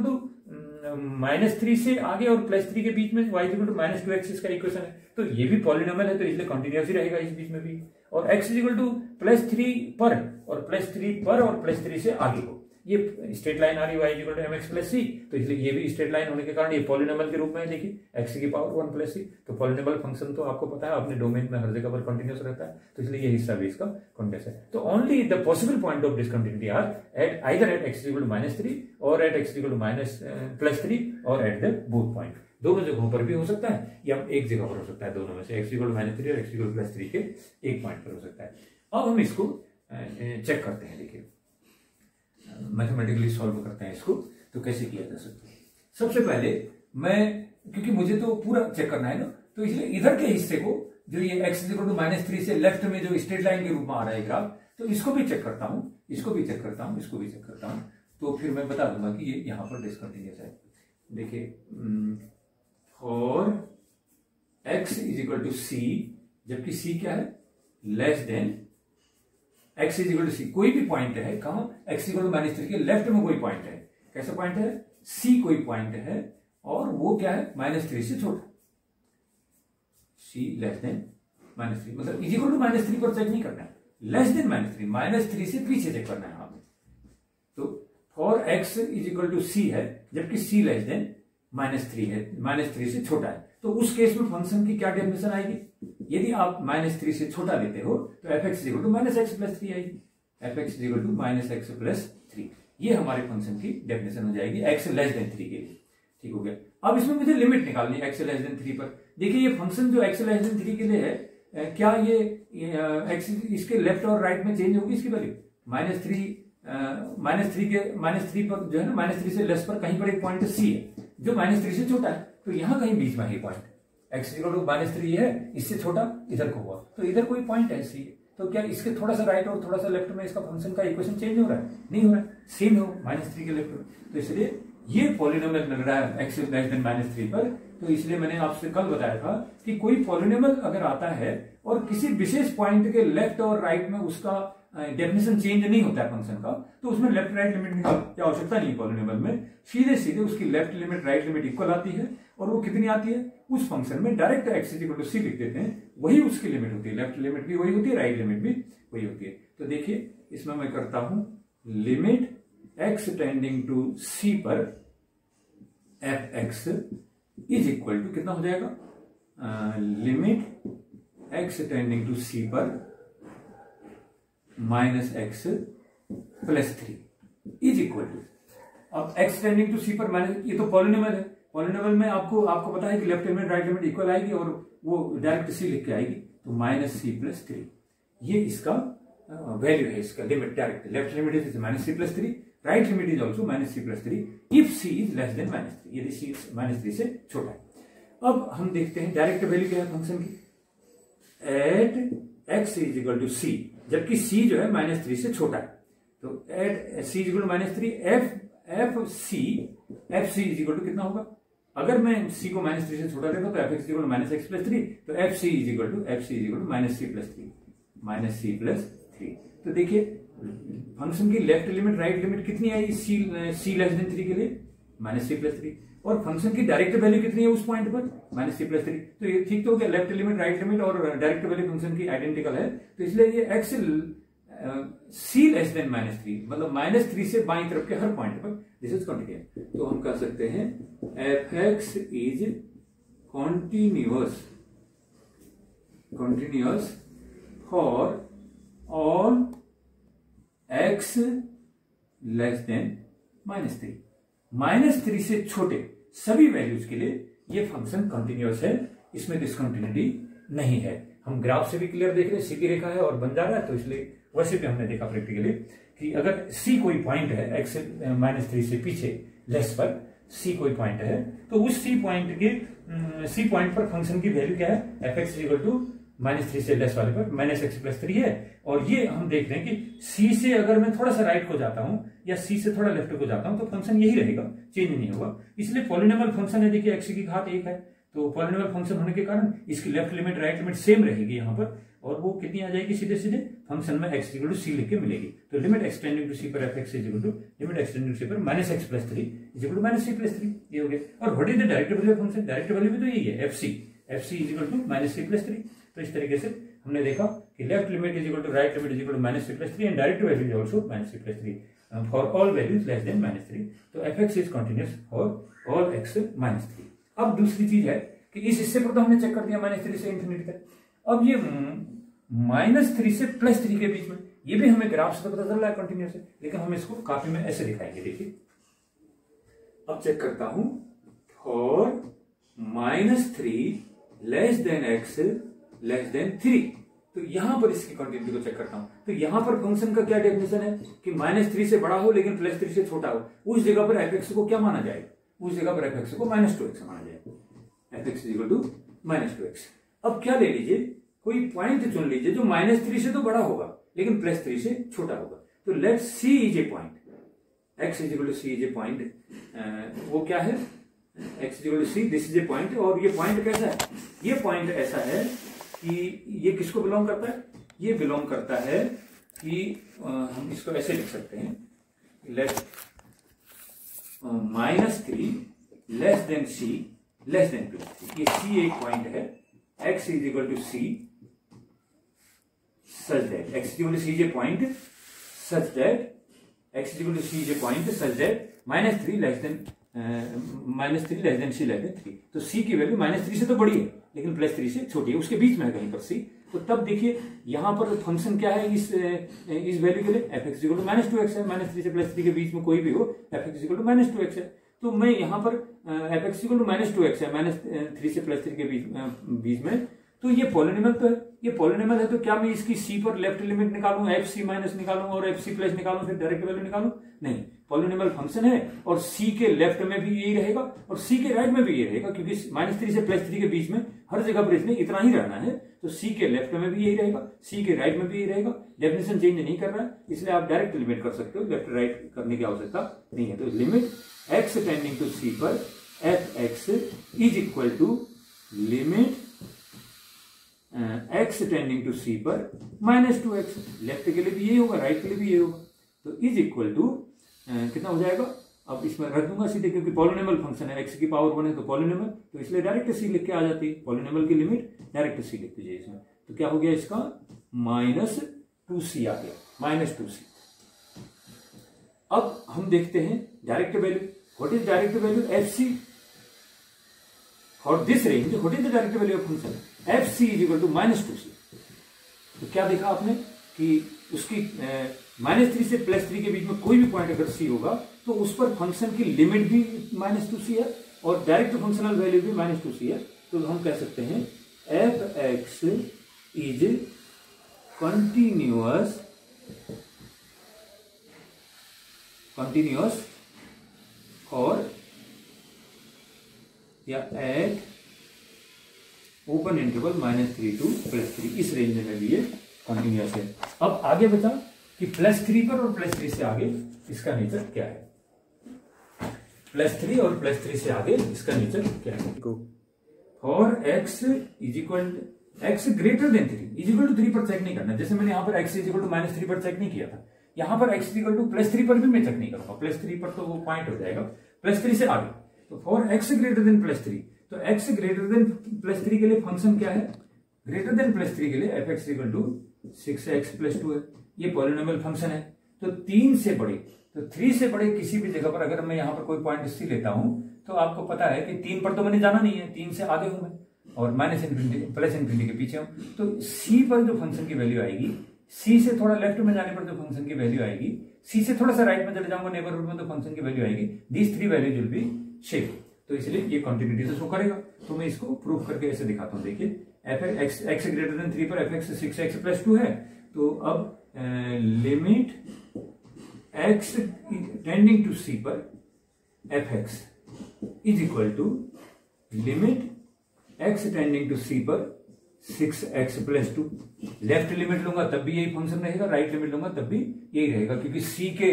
-3 से आगे और +3 के बीच में y = -2x का इक्वेशन है, तो ये भी पॉलिनोमियल है, तो इसलिए कंटिन्यूअस ही रहेगा इस बीच में भी। और x = +3 पर और +3 से आगे को ये स्ट्रेट लाइन आ रही है, y = mx + c, तो इसलिए ये भी स्ट्रेट लाइन होने के कारण ये पॉलिनोमियल के रूप में है। देखिए x की पावर 1 + c, तो पॉलिनोमियल फंक्शन तो आपको पता है अपने डोमेन में हर जगह पर कंटिन्यूअस रहता है, तो इसलिए ये हिस्सा भी इसका कंटिन्यूअस है। तो only the possible point of discontinuity are at either at x = -3 और एट x = +3 और एट द बोथ पॉइंट, दोनों जगहों पर भी हो सकता है या एक जगह पर हो सकता है, दोनों में से x = -3 और x = +3 के एक पॉइंट पर हो सकता है। अब हम इसको चेक करते हैं, देखिए मैथमेटिकली सॉल्व करते हैं इसको, तो कैसे किया जा सकता है। सबसे पहले मैं, क्योंकि मुझे तो पूरा चेक करना है ना, तो इसलिए इधर के हिस्से को जो ये x = -3 से लेफ्ट में जो स्ट्रेट लाइन के रूप में आ रहा है ग्राफ, तो इसको भी चेक करता हूं, इसको भी चेक करता हूं, इसको भी चेक करता हूं, तो फिर मैं बता दूंगा कि ये यहां पर डिसकंटिन्यूअस है। देखिए फॉर x = c, जबकि c क्या है, लेस देन x = c, कोई भी पॉइंट है, कहां x = -3 के लेफ्ट में कोई पॉइंट है, कैसा पॉइंट है, c कोई पॉइंट है और वो क्या है, -3 से छोटा, c लेस देन -3, मतलब = -3 पर चेक नहीं करना है, लेस देन -3 से पीछे चेक करना है हमें। तो फॉर x = c है, जबकि c लेस देन -3 है, -3 से छोटा है, तो उस केस में फंक्शन की क्या डेफिनेशन आएगी, यदि आप -3 से छोटा लेते हो तो fx = -x + 3 आएगी, fx = -x + 3, ये हमारे फंक्शन की डेफिनेशन हो जाएगी x <3 के लिए। ठीक हो गया। अब इसमें मुझे लिमिट निकालनी है x <3 पर। देखिए ये फंक्शन जो x <3 के लिए है, क्या ये x इसके लेफ्ट और राइट में चेंज होगी इसकी वैल्यू, -3 पर जो है ना, -3 से लेस पर कहीं पर एक पॉइंट c है जो -3 से छोटा है, तो यहां कहीं बीच में है पॉइंट, x = -3 है, इससे छोटा इधर को हुआ, तो इधर कोई पॉइंट है c, तो क्या इसके थोड़ा सा राइट और थोड़ा सा लेफ्ट में इसका फंक्शन का इक्वेशन चेंज हो रहा है, नहीं हो रहा है, सेम हो -3 के लेफ्ट में, तो इसलिए ये पॉलिनोमियल मिल रहा है x <3 पर। तो इसलिए मैंने आपसे कल बताया था कि कोई पॉलिनोमियल अगर आता है और किसी विशेष पॉइंट के लेफ्ट और राइट में उसका डेफिनेशन चेंज नहीं होता है फंक्शन का, तो उसमें लेफ्ट राइट लिमिट की आवश्यकता नहीं पॉलिनोमियल में, सीधे सीधे उसकी left limit right limit equal आती है, और वो कितनी आती है, उस फंक्शन में डायरेक्ट x = c लिख देते हैं, वही उसकी लिमिट होती है, लेफ्ट लिमिट भी वही होती है, राइट लिमिट भी वही होती है। तो देखिए इसमें मैं करता हूं limit x tending to c पर fx = कितना हो जाएगा, लिमिट एक्स टेंडिंग टू सी पर minus x plus 3 is equal to, अब एक्स टेंडिंग टू सी पर माइनस, ये तो पॉलिनोमियल है, पॉलिनोमियल में आपको पता है कि left limit right limit equal आएगी और वो डायरेक्ट सी लिख के आएगी, तो माइनस सी प्लस 3 ये इसका वैल्यू है, इसका limit direct left limit is minus C plus 3, right limit is also minus C plus 3 if c is less than minus 3, यदि सी माइनस 3 से छोटा है। अब हम देखते हैं डायरेक्ट वैल्यू क्या है फंक्शन की, at x is equal to C, जबकि सी जो है माइनस 3 से छोटा है, तो at c is equal to minus 3 f C is equal to कितना होगा, अगर मैं सी को माइनस 3 से छोटा देता तो f x is equal to minus x plus 3, तो f C is equal to minus C plus 3, minus C plus 3। तो देखिए फंक्शन की लेफ्ट लिमिट राइट लिमिट कितनी आई सी लेस देन 3 के लिए, माइनस सी प्लस 3, और फंक्शन की डायरेक्ट वैल्यू कितनी है उस पॉइंट पर, माइनस सी प्लस 3, तो ये ठीक तो हो गया, लेफ्ट लिमिट राइट लिमिट और डायरेक्ट वैल्यू फंक्शन की आइडेंटिकल है, तो इसलिए ये एक्स सी लेस देन माइनस 3, मतलब माइनस 3 से बाईं तरफ के हर पॉइंट पर दिस इज कॉन्टिन्यूअस। तो हम कह सकते हैं f x is continuous for all x less than minus 3, minus 3 से छोटे सभी वैल्यूज के लिए ये फंक्शन कंटिन्यूअस है, इसमें डिसकंटिन्यूटी नहीं है। हम ग्राफ से भी क्लियर देख रहे हैं, सीधी रेखा है और बन जा रहा है, तो इसलिए वैसे भी हमने देखा प्रैक्टिकली कि अगर सी कोई पॉइंट है एक्स माइनस 3 से पीछे लेस पर सी कोई पॉइंट है, तो उस सी पॉइंट पर फंक्शन की वैल्यू क्या है, f x equal to minus 3 से लेस वाले पर माइनस एक्स प्लस 3 है, और ये हम देख रहे हैं कि सी से अगर मैं थोड़ा सा राइट को जाता हूं या सी से थोड़ा लेफ्ट को जाता हूं तो फंक्शन यही रहेगा, चेंज नहीं होगा, इसलिए पॉलिनोमियल फंक्शन है, देखिए एक्स की घात 1 है, तो पॉलिनोमियल फंक्शन होने के कारण इसकी left limit right limit same रहेगी यहाँ पर, और वो कितनी आ जाएगी, सीधे सीधे फंक्शन में एक्स इक्वल टू सी लिख के मिलेगी, तो लिमिट एक्सटेंडिंग टू सी पर F x is equal to limit extending to सी पर minus x plus 3 is equal to minus C plus 3, ये हो गया। और what is the direct value of function, direct value भी तो यही है, F C is equal to minus C plus 3, तो इस तरीके से हमने देखा कि left limit is equal to right limit is equal to minus C plus 3 and direct value is also minus C plus 3 for all values less than minus 3, तो f x is continuous for all x minus 3। अब दूसरी चीज है कि इस हिस्से पर तो हमने चेक कर दिया माइनस 3 से इंफिनिटी तक, अब ये माइनस 3 से प्लस 3 के बीच में, ये भी हमें ग्राफ से तो पता चल रहा है कंटिन्यूअस है, लेकिन हम इसको कॉपी में ऐसे दिखाएंगे, देखिए अब चेक करता हूं, for minus 3 less than x less then 3, तो यहां पर इसकी कंटिन्यूटी को चेक करता हूं, तो यहां पर फंक्शन का क्या डेफिनेशन है कि माइनस 3 से बड़ा हो लेकिन प्लस 3 से छोटा हो, उस जगह पर एफ एक्स को क्या माना जाएगा, उस जगह पर एफ एक्स को माइनस 2x माना जाएगा, f x is equal to minus 2x। अब क्या ले लीजिए, कोई पॉइंट चुन लीजिए जो माइनस 3 से तो बड़ा होगा लेकिन प्लस 3 से छोटा होगा, तो let c is a point, x is equal to c is a point, वो क्या है, x is equal to c, this is a point, और ये पॉइंट कैसा है, ये पॉइंट ऐसा है कि ये किसको बिलोंग करता है, ये बिलोंग करता है कि हम इसको ऐसे लिख सकते हैं, लेट माइनस 3 लेस देन सी लेस देन प्लस 3, ये सी एक पॉइंट है, x is equal to C such that x is equal to c is a point such that x is equal to c is a point such that minus 3 less than c less than 3, तो c की value minus 3 से तो बड़ी है लेकिन plus 3 से छोटी है, उसके बीच में है कहीं पर c, तो तब देखिए यहां पर फंक्शन क्या है इस वैल्यू के लिए, F x equal to minus 2x है, माइनस 3 से प्लस 3 के बीच में कोई भी हो f x equal to minus 2x है, तो मैं यहां पर F x equal to minus 2x है, माइनस 3 से प्लस 3 के बीच में, तो ये पॉलिनोमियल तो है, ये पॉलिनोमियल है, तो क्या मैं इसकी सी पर लेफ्ट लिमिट निकालूं, एफ सी माइनस निकालूं और एफ सी प्लस निकालूं फिर डायरेक्ट वैल्यू निकालूं, नहीं, पॉलिनोमियल फंक्शन है और सी के लेफ्ट में भी यही रहेगा और सी के राइट में भी यही रहेगा, क्योंकि माइनस 3 से प्लस 3 के बीच में हर जगह पर इसने इतना ही रहना है, तो सी के लेफ्ट में भी यही रहेगा, सी के राइट में भी यही रहेगा, डेफिनेशन चेंज नहीं कर रहा है, इसलिए आप डायरेक्ट लिमिट कर सकते हो, लेफ्ट राइट करने की आवश्यकता नहीं है, तो लिमिट एक्स टेंडिंग टू सी पर F x is equal to limit x tending to सी पर माइनस 2x, लेफ्ट के लिए भी यही होगा, राइट के लिए भी यही होगा, तो इज इक्वल टू कितना हो जाएगा, अब इसमें रख दूंगा सीधे क्योंकि पॉलिनोमियल फंक्शन है, एक्स की पावर 1 है तो पॉलिनोमियल, तो इसलिए डायरेक्ट सी लिख के आ जाती है, पॉलिनोमियल की लिमिट डायरेक्ट सी लिख दीजिए इसमें, तो क्या हो गया इसका माइनस 2c आ गया, माइनस 2c। अब हम देखते हैं direct value, what is direct value, f c for this range what is the direct value of function f C is equal to -2c। तो क्या देखा आपने कि उसकी -3 से +3 के बीच में कोई भी पॉइंट अगर सी होगा तो उस पर फंक्शन की लिमिट भी -2c है और डायरेक्ट फंक्शनल वैल्यू भी -2c है। तो हम कह सकते हैं एफ एक्स इज कंटिन्यूअस और या एट ओपन इंटरवल -3 to +3, इस रेंज में भी ये कंटिन्यूअस है। अब आगे बता कि +3 पर और +3 से आगे इसका नेचर क्या है। +3 और +3 से आगे इसका नेचर क्या है। For x is equal x greater than 3 is equal to 3 पर चेक नहीं करना। जैसे मैंने यहां पर x इज इक्वल टू -3 पर चेक नहीं किया था, यहां पर x इज इक्वल टू +3 पर भी मैं चेक नहीं करूंगा। +3 पर तो वो पॉइंट हो जाएगा, +3 से आगे। तो फॉर x ग्रेटर देन +3, तो x ग्रेटर देन +3 के लिए फंक्शन क्या है, ग्रेटर देन +3 के लिए F x equal to 6x + 2 है। ये पॉलिनोमियल फंक्शन है। तो 3 से बड़े, तो 3 से बड़े किसी भी जगह पर अगर मैं यहां पर कोई पॉइंट सी लेता हूं तो आपको पता है कि 3 पर तो मैंने जाना नहीं है, 3 से आगे हूं मैं और -∞ के पीछे हूं। तो सी पर जो फंक्शन की वैल्यू आएगी, सी से थोड़ा लेफ्ट में जाने पर जो फंक्शन की वैल्यू आएगी, सी से थोड़ा सा राइट में चले जाऊंगा नेबरहुड में तो फंक्शन की वैल्यू आएगी। These 3 values will be same. तो इसलिए ये कंटिन्यूटी से शो करेगा। तो मैं इसको प्रूव करके ऐसे दिखाता हूं। देखिए एफ एक्स ग्रेटर देन 3 पर एफ एक्स 6x + 2 है। तो अब limit x tending to c पर F x is equal to limit x tending to c पर 6x + 2। लेफ्ट लिमिट लूंगा तब भी यही फंक्शन रहेगा, राइट लिमिट लूंगा तब भी यही रहेगा, क्योंकि c के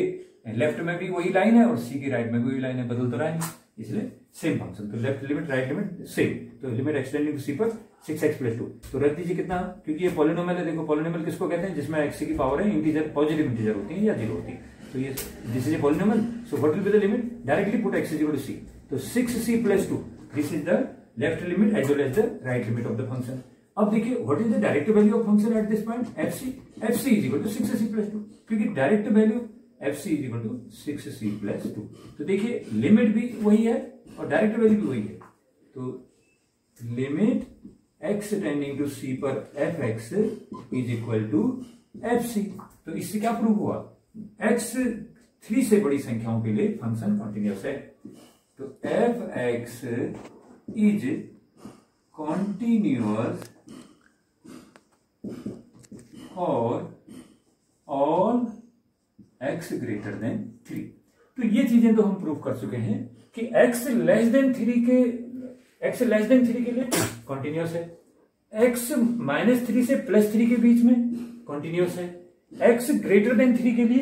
लेफ्ट में भी वही लाइन है और c की राइट में भी वही लाइन है, बदल तो रहा है, इसलिए सेम फंक्शन। तो left limit right limit same. तो limit x tending to c पर 6x + 2। तो रख दीजिए कितना, क्योंकि ये पॉलिनोमियल है। देखो पॉलिनोमियल किसको कहते हैं, जिसमें x की पावर है इंटीजर, पॉजिटिव इंटीजर होती है या 0 होती है। तो ये this is a polynomial. So what will be the limit, directly put x equal to c। तो 6c + 2 this is the left limit as well as the right limit of the function. अब देखिए what is the direct value of function at this point fc is equal to 6c + 2, क्योंकि direct value fc is equal to 6c + 2। तो देखिए limit भी वही है और direct value भी वही है। तो limit x tending to c पर F x is equal to fc। तो इससे क्या प्रूव हुआ, x 3 से बड़ी संख्याओं के लिए फंक्शन कंटिन्यूअस है। तो एफ एक्स इज कंटिन्यूअस और ऑल x ग्रेटर देन 3। तो ये चीजें तो हम प्रूव कर चुके हैं कि x लेस देन 3 के लिए कंटिन्यूअस है, x -3 से +3 के बीच में कंटिन्यूअस है, x ग्रेटर देन 3 के लिए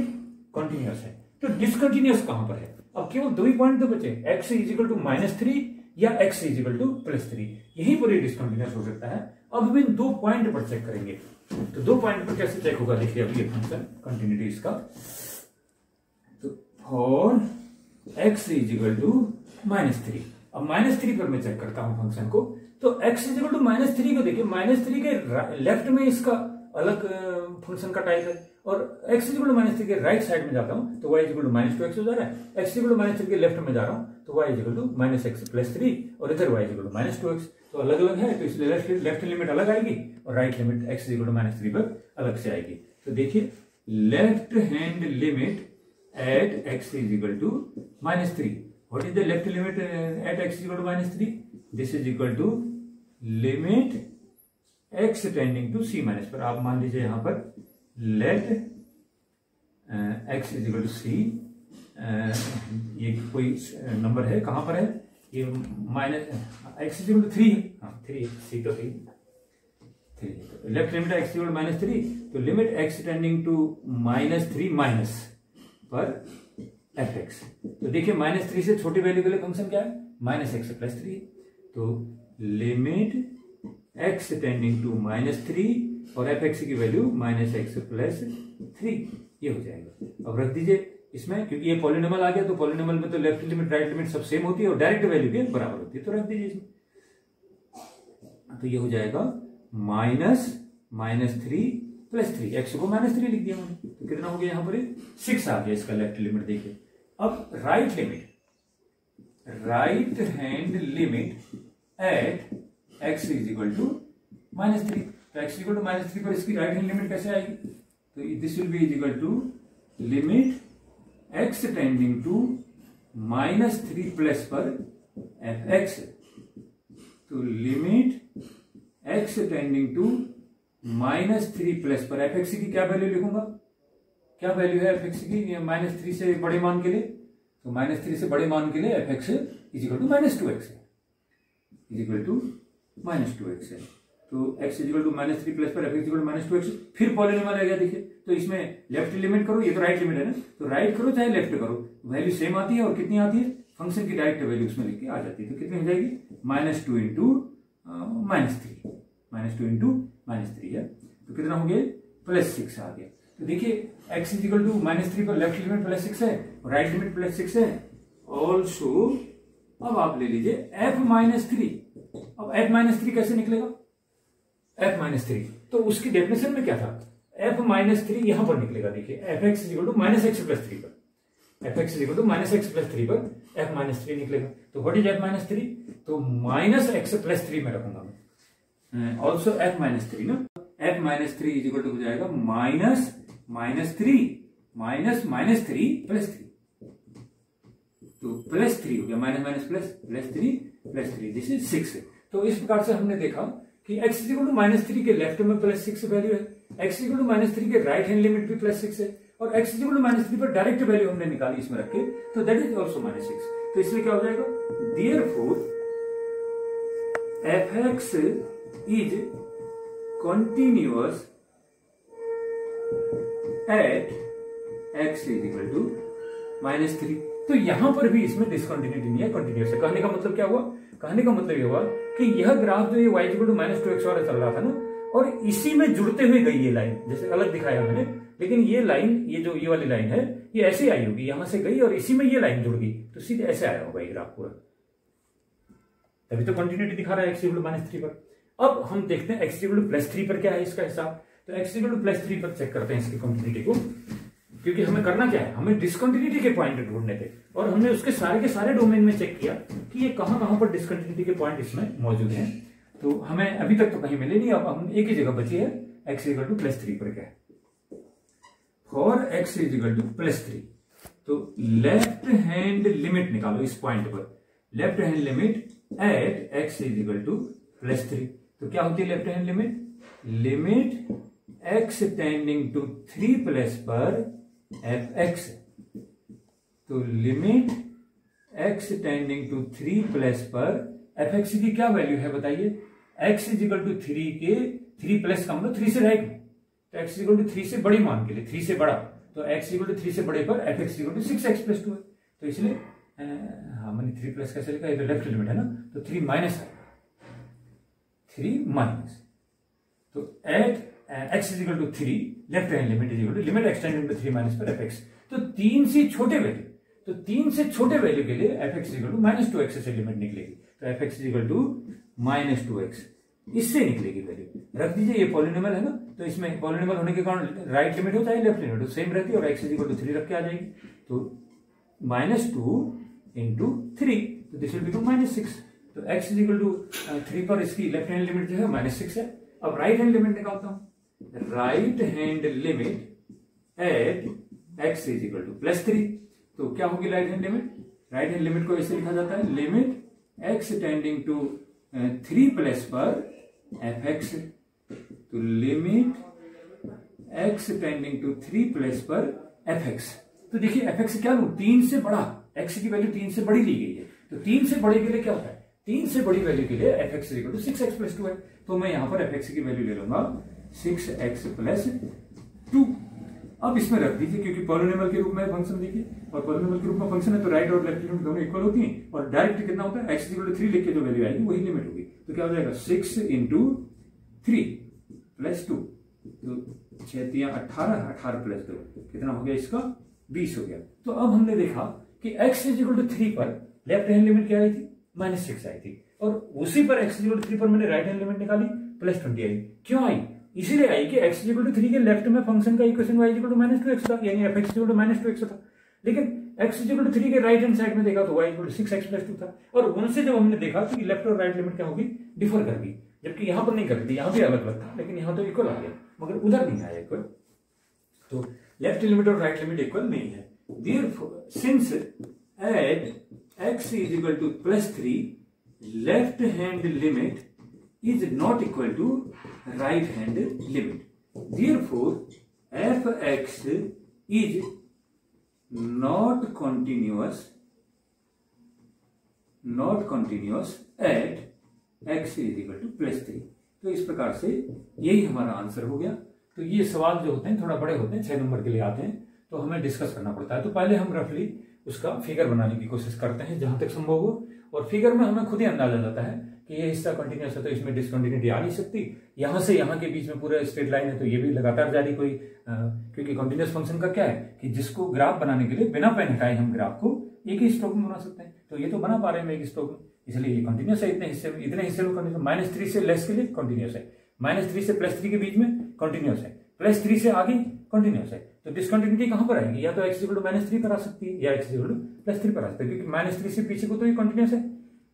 कंटिन्यूअस है। तो डिसकंटिन्यूअस कहां पर है, अब केवल 2 ही पॉइंट तो बचे, x इज इक्वल टू -3 या x इज इक्वल टू +3, यहीं पर ये डिसकंटिन्यूअस हो सकता है। अब हम इन 2 पॉइंट पर चेक करेंगे। तो 2 पॉइंट पर कैसे चेक होगा, देखिए अभी ये फंक्शन कंटिन्यूटी इसका। तो for x is equal to -3, अब -3 पर मैं चेक करता हूं फंक्शन को। तो x इज इक्वल टू -3 को देखिए, -3 के लेफ्ट में इसका अलग फंक्शन का टाइप है और x इज इक्वल टू -3 के राइट साइड में जाता हूं तो y is equal to -2x हो जा रहा है। x इज इक्वल टू -3 के लेफ्ट में जा रहा हूं तो y is equal to -x + 3 और इधर y is equal to -2x। तो अलग अलग है, तो इसलिए लेफ्ट लिमिट अलग आएगी और right limit x is equal to -3 पर अलग से आएगी। तो देखिए left hand limit at x is equal to -3। What is the left limit at x is equal to -3? This is equal to limit x tending to c minus पर आप मान लीजिए यहां पर let x is equal to c, ये कोई number है, कहां पर है ये, x is equal to 3 है, हाँ 3, c तो 3, left limit x is equal to -3, तो limit x tending to -3 minus पर एफ एक्स। तो देखिए -3 से छोटी वैल्यू के लिए फंक्शन क्या है, -x + 3। तो लिमिट x टेंडिंग टू -3 और एफ एक्स की वैल्यू -x + 3 ये हो जाएगा। अब रख दीजिए इसमें, क्योंकि ये पॉलिनोमियल आ गया तो पॉलिनोमियल में तो लेफ्ट लिमिट राइट लिमिट सब सेम होती है और डायरेक्ट वैल्यू भी बराबर होती है, तो रख दीजिए इसमें। तो ये हो जाएगा -3 + 3, x को -3 लिख दिया मैंने, तो कितना हो गया यहां पर 6 आ गया इसका लेफ्ट लिमिट। देखिए अब right hand limit at x is equal to -3। तो एक्स इक्वल टू -3 पर इसकी राइट हैंड लिमिट कैसे आएगी? तो this will be is equal to limit x tending to -3 plus पर एफ एक्स। तो limit x tending to -3 plus पर F x की क्या वैल्यू लिखूंगा? क्या वैल्यू है एफ एक्स की -3 से बड़े मान के लिए? तो -3 से बड़े मान के लिए F x is equal to -2x है, इज इक्वल टू -2x है। तो x is equal to -3 plus पर F x equal to -2x। फिर पॉलिनोमियल आ गया, देखिए। तो इसमें लेफ्ट लिमिट करो, ये तो राइट लिमिट है ना, तो राइट करो चाहे लेफ्ट करो, वैल्यू सेम आती है। और कितनी आती है? फंक्शन की डायरेक्ट वैल्यू उसमें लिख के आ जाती है। तो कितनी हो जाएगी? -2 इंटू -3 -3 है। तो कितना हो गया? +6 आ गया। तो देखिए x इज इक्वल टू -3 पर लेफ्ट लिमिट +6 है और राइट लिमिट +6 है। ऑल्सो अब आप ले लीजिए f-3। अब f-3 कैसे निकलेगा? f-3 तो उसकी डेफिनेशन में क्या था? f-3 यहां पर निकलेगा। देखिए fx is equal to -x+3 पर, fx is equal to -x+3 पर f-3 निकलेगा। तो व्हाट इज f-3? तो -x+3 में रखूंगा मैं। ऑल्सो f-3 ना, f-3 इज इक्वल टू हो जाएगा -3 तो +3 हो गया, +3 दिस इज 6। तो इस प्रकार से हमने देखा कि x इज इक्वल टू -3 के लेफ्ट में +6 वैल्यू है, x इज इक्वल टू -3 के राइट हैंड लिमिट भी +6 है, और x इज इक्वल टू -3 पर डायरेक्ट वैल्यू हमने निकाली इसमें रख के, तो दैट इज ऑल्सो -6। तो इसलिए क्या हो जाएगा? Therefore fx is continuous at x is equal to -3। तो यहां पर भी इसमें डिसकंटिन्यूटी नहीं है, कंटिन्यूअस है। कहने का मतलब क्या हुआ? कहने का मतलब ये हुआ कि यह ग्राफ जो ये y इक्वल टू -2x वाला चल रहा था ना, और इसी में जुड़ते हुए गई ये लाइन, जैसे अलग दिखाया मैंने, लेकिन ये लाइन, ये वाली लाइन है, ये ऐसे आई होगी, यहां से गई और इसी में ये लाइन जुड़ गई, तो सीधे ऐसे आया होगा ये ग्राफ पूरा। तभी तो कंटिन्यूटी दिखा रहा है x इक्वल टू -3 पर। अब हम देखते हैं x इक्वल टू +3 पर क्या है इसका हिसाब। तो x इक्वल टू +3 पर चेक करते हैं इसकी कंटिन्यूटी को, क्योंकि हमें करना क्या है? हमें डिसकंटिन्यूटी के पॉइंट ढूंढने थे, और हमने उसके सारे के सारे डोमेन में चेक किया कि ये कहां पर डिसकंटिन्यूटी के पॉइंट इसमें मौजूद हैं। तो हमें अभी तक तो कहीं मिले नहीं, अब हम एक ही जगह बची है, x इक्वल टू +3 पर क्या है? For x is equal to +3 तो लेफ्ट हैंड लिमिट निकालो इस पॉइंट पर। Left hand limit at x is equal to +3 तो क्या होती है left hand limit? Limit x tending to 3 plus पर fx। तो limit x tending to 3 plus पर fx की क्या वैल्यू है बताइए? x इज इक्वल टू 3 के 3 प्लस का मतलब 3 से राइट में, तो x इक्वल टू 3 से बड़ी मान के लिए, 3 से बड़ा, तो x इक्वल टू 3 से बड़े पर fx equal to 6x plus 2 है। तो इसलिए हाँ मैंने 3 प्लस कैसे लिखा? ये तो लेफ्ट लिमिट है ना, तो 3 माइनस है, 3 माइनस। तो at x is equal to 3 left hand limit is equal to limit x tending to 3 minus पर fx। तो 3 से छोटे वैल्यू, तो 3 से छोटे वैल्यू के लिए fx इक्वल टू -2x से लिमिट निकलेगी, तो fx इक्वल टू -2x इससे निकलेगी वैल्यू। रख दीजिए, ये पॉलिनोमियल है ना, तो इसमें पॉलिनोमियल होने के कारण राइट लिमिट हो चाहे लेफ्ट लिमिट हो सेम रहती है, और x इज इक्वल टू 3 रख के आ जाएगी, तो -2 इंटू 3 तो दिस विल बिकम -6। तो x इज इक्वल टू 3 पर इसकी लेफ्ट हैंड लिमिट जो है -6 है। अब राइट हैंड लिमिट निकालता हूं। Right hand limit at x is equal to +3 तो क्या होगी right hand limit? Right hand limit को ऐसे लिखा जाता है, limit x tending to 3 plus पर fx। तो limit x tending to 3 plus पर fx। तो देखिए fx क्या लू? 3 से बड़ा, x की वैल्यू 3 से बड़ी ली गई है, तो 3 से बड़े के लिए क्या होता है? 3 से बड़ी वैल्यू के लिए fx equal to 6x plus 2 है, तो मैं यहां पर fx की वैल्यू ले लूंगा 6x प्लस 2। अब इसमें रख दीजिए, क्योंकि पॉलिनोमियल के रूप में फंक्शन देखिए, और पॉलिनोमियल के रूप में फंक्शन है तो राइट और लेफ्ट लिमिट दोनों इक्वल होती हैं, और डायरेक्ट कितना होता है? x इक्वल टू 3 लिख के जो वैल्यू आएगी वही लिमिट होगी। तो क्या हो जाएगा? 6 इंटू 3 प्लस 2, तो 6 × 18, 18 प्लस 2 कितना हो गया? इसका 20 हो गया। तो अब हमने देखा कि x इक्वल टू 3 पर लेफ्ट हैंड लिमिट क्या आई थी? -6 आई थी, और उसी पर x इक्वल टू 3 पर मैंने राइट हैंड लिमिट निकाली, +20 आई। क्यों आई? इसीलिए आई कि x इक्वल टू 3 के लेफ्ट में फंक्शन का equation y equal to -2x था, यानी fx इक्वल टू -2x था। लेकिन x इक्वल टू 3 के राइट हैंड साइड में देखा तो y equal to 6x plus 2 था, और उनसे जब हमने देखा तो लेफ्ट और राइट लिमिट क्या होगी, डिफर कर गई, जबकि यहां पर नहीं कर रही थी, यहां भी अलग अलग था, लेकिन यहां तो इक्वल आ गया, मगर उधर नहीं आया इक्वल, तो लेफ्ट लिमिट और राइट लिमिट इक्वल नहीं है। Therefore since at x is equal to +3 left hand limit is not equal to right hand limit. Therefore, f(x) is not continuous at x is equal to +3. तो इस प्रकार से यही हमारा answer हो गया। तो ये सवाल जो होते हैं थोड़ा बड़े होते हैं, 6 नंबर के लिए आते हैं, तो हमें डिस्कस करना पड़ता है। तो पहले हम रफली उसका फिगर बनाने की कोशिश करते हैं जहां तक संभव हो, और फिगर में हमें खुद ही अंदाजा जाता है कि ये हिस्सा कंटिन्यूअस है तो इसमें डिसकंटिन्यूटी आ नहीं सकती, यहां से यहां के बीच में पूरा स्ट्रेट लाइन है तो ये भी लगातार जारी कोई क्योंकि कंटिन्यूअस फंक्शन का क्या है कि जिसको ग्राफ बनाने के लिए बिना पेन हटाए हम ग्राफ को एक ही स्ट्रोक में बना सकते हैं, तो ये तो बना पा रहे हैं एक स्ट्रोक में, इसलिए ये कंटिन्यूअस है, इतने हिस्से में कंटिन्यूस, -3 से लेस के लिए कंटिन्यूस है, -3 से +3 के बीच में कंटिन्यूस है, +3 से आगे कंटिन्यूस है, तो डिसकंटिन्यूटी कहां पर आएगी, या तो x इक्वल टू -3 पर आ सकती है या x इक्वल टू +3 पर आ सकती है, क्योंकि -3 से पीछे को तो ये कंटिन्यूस है,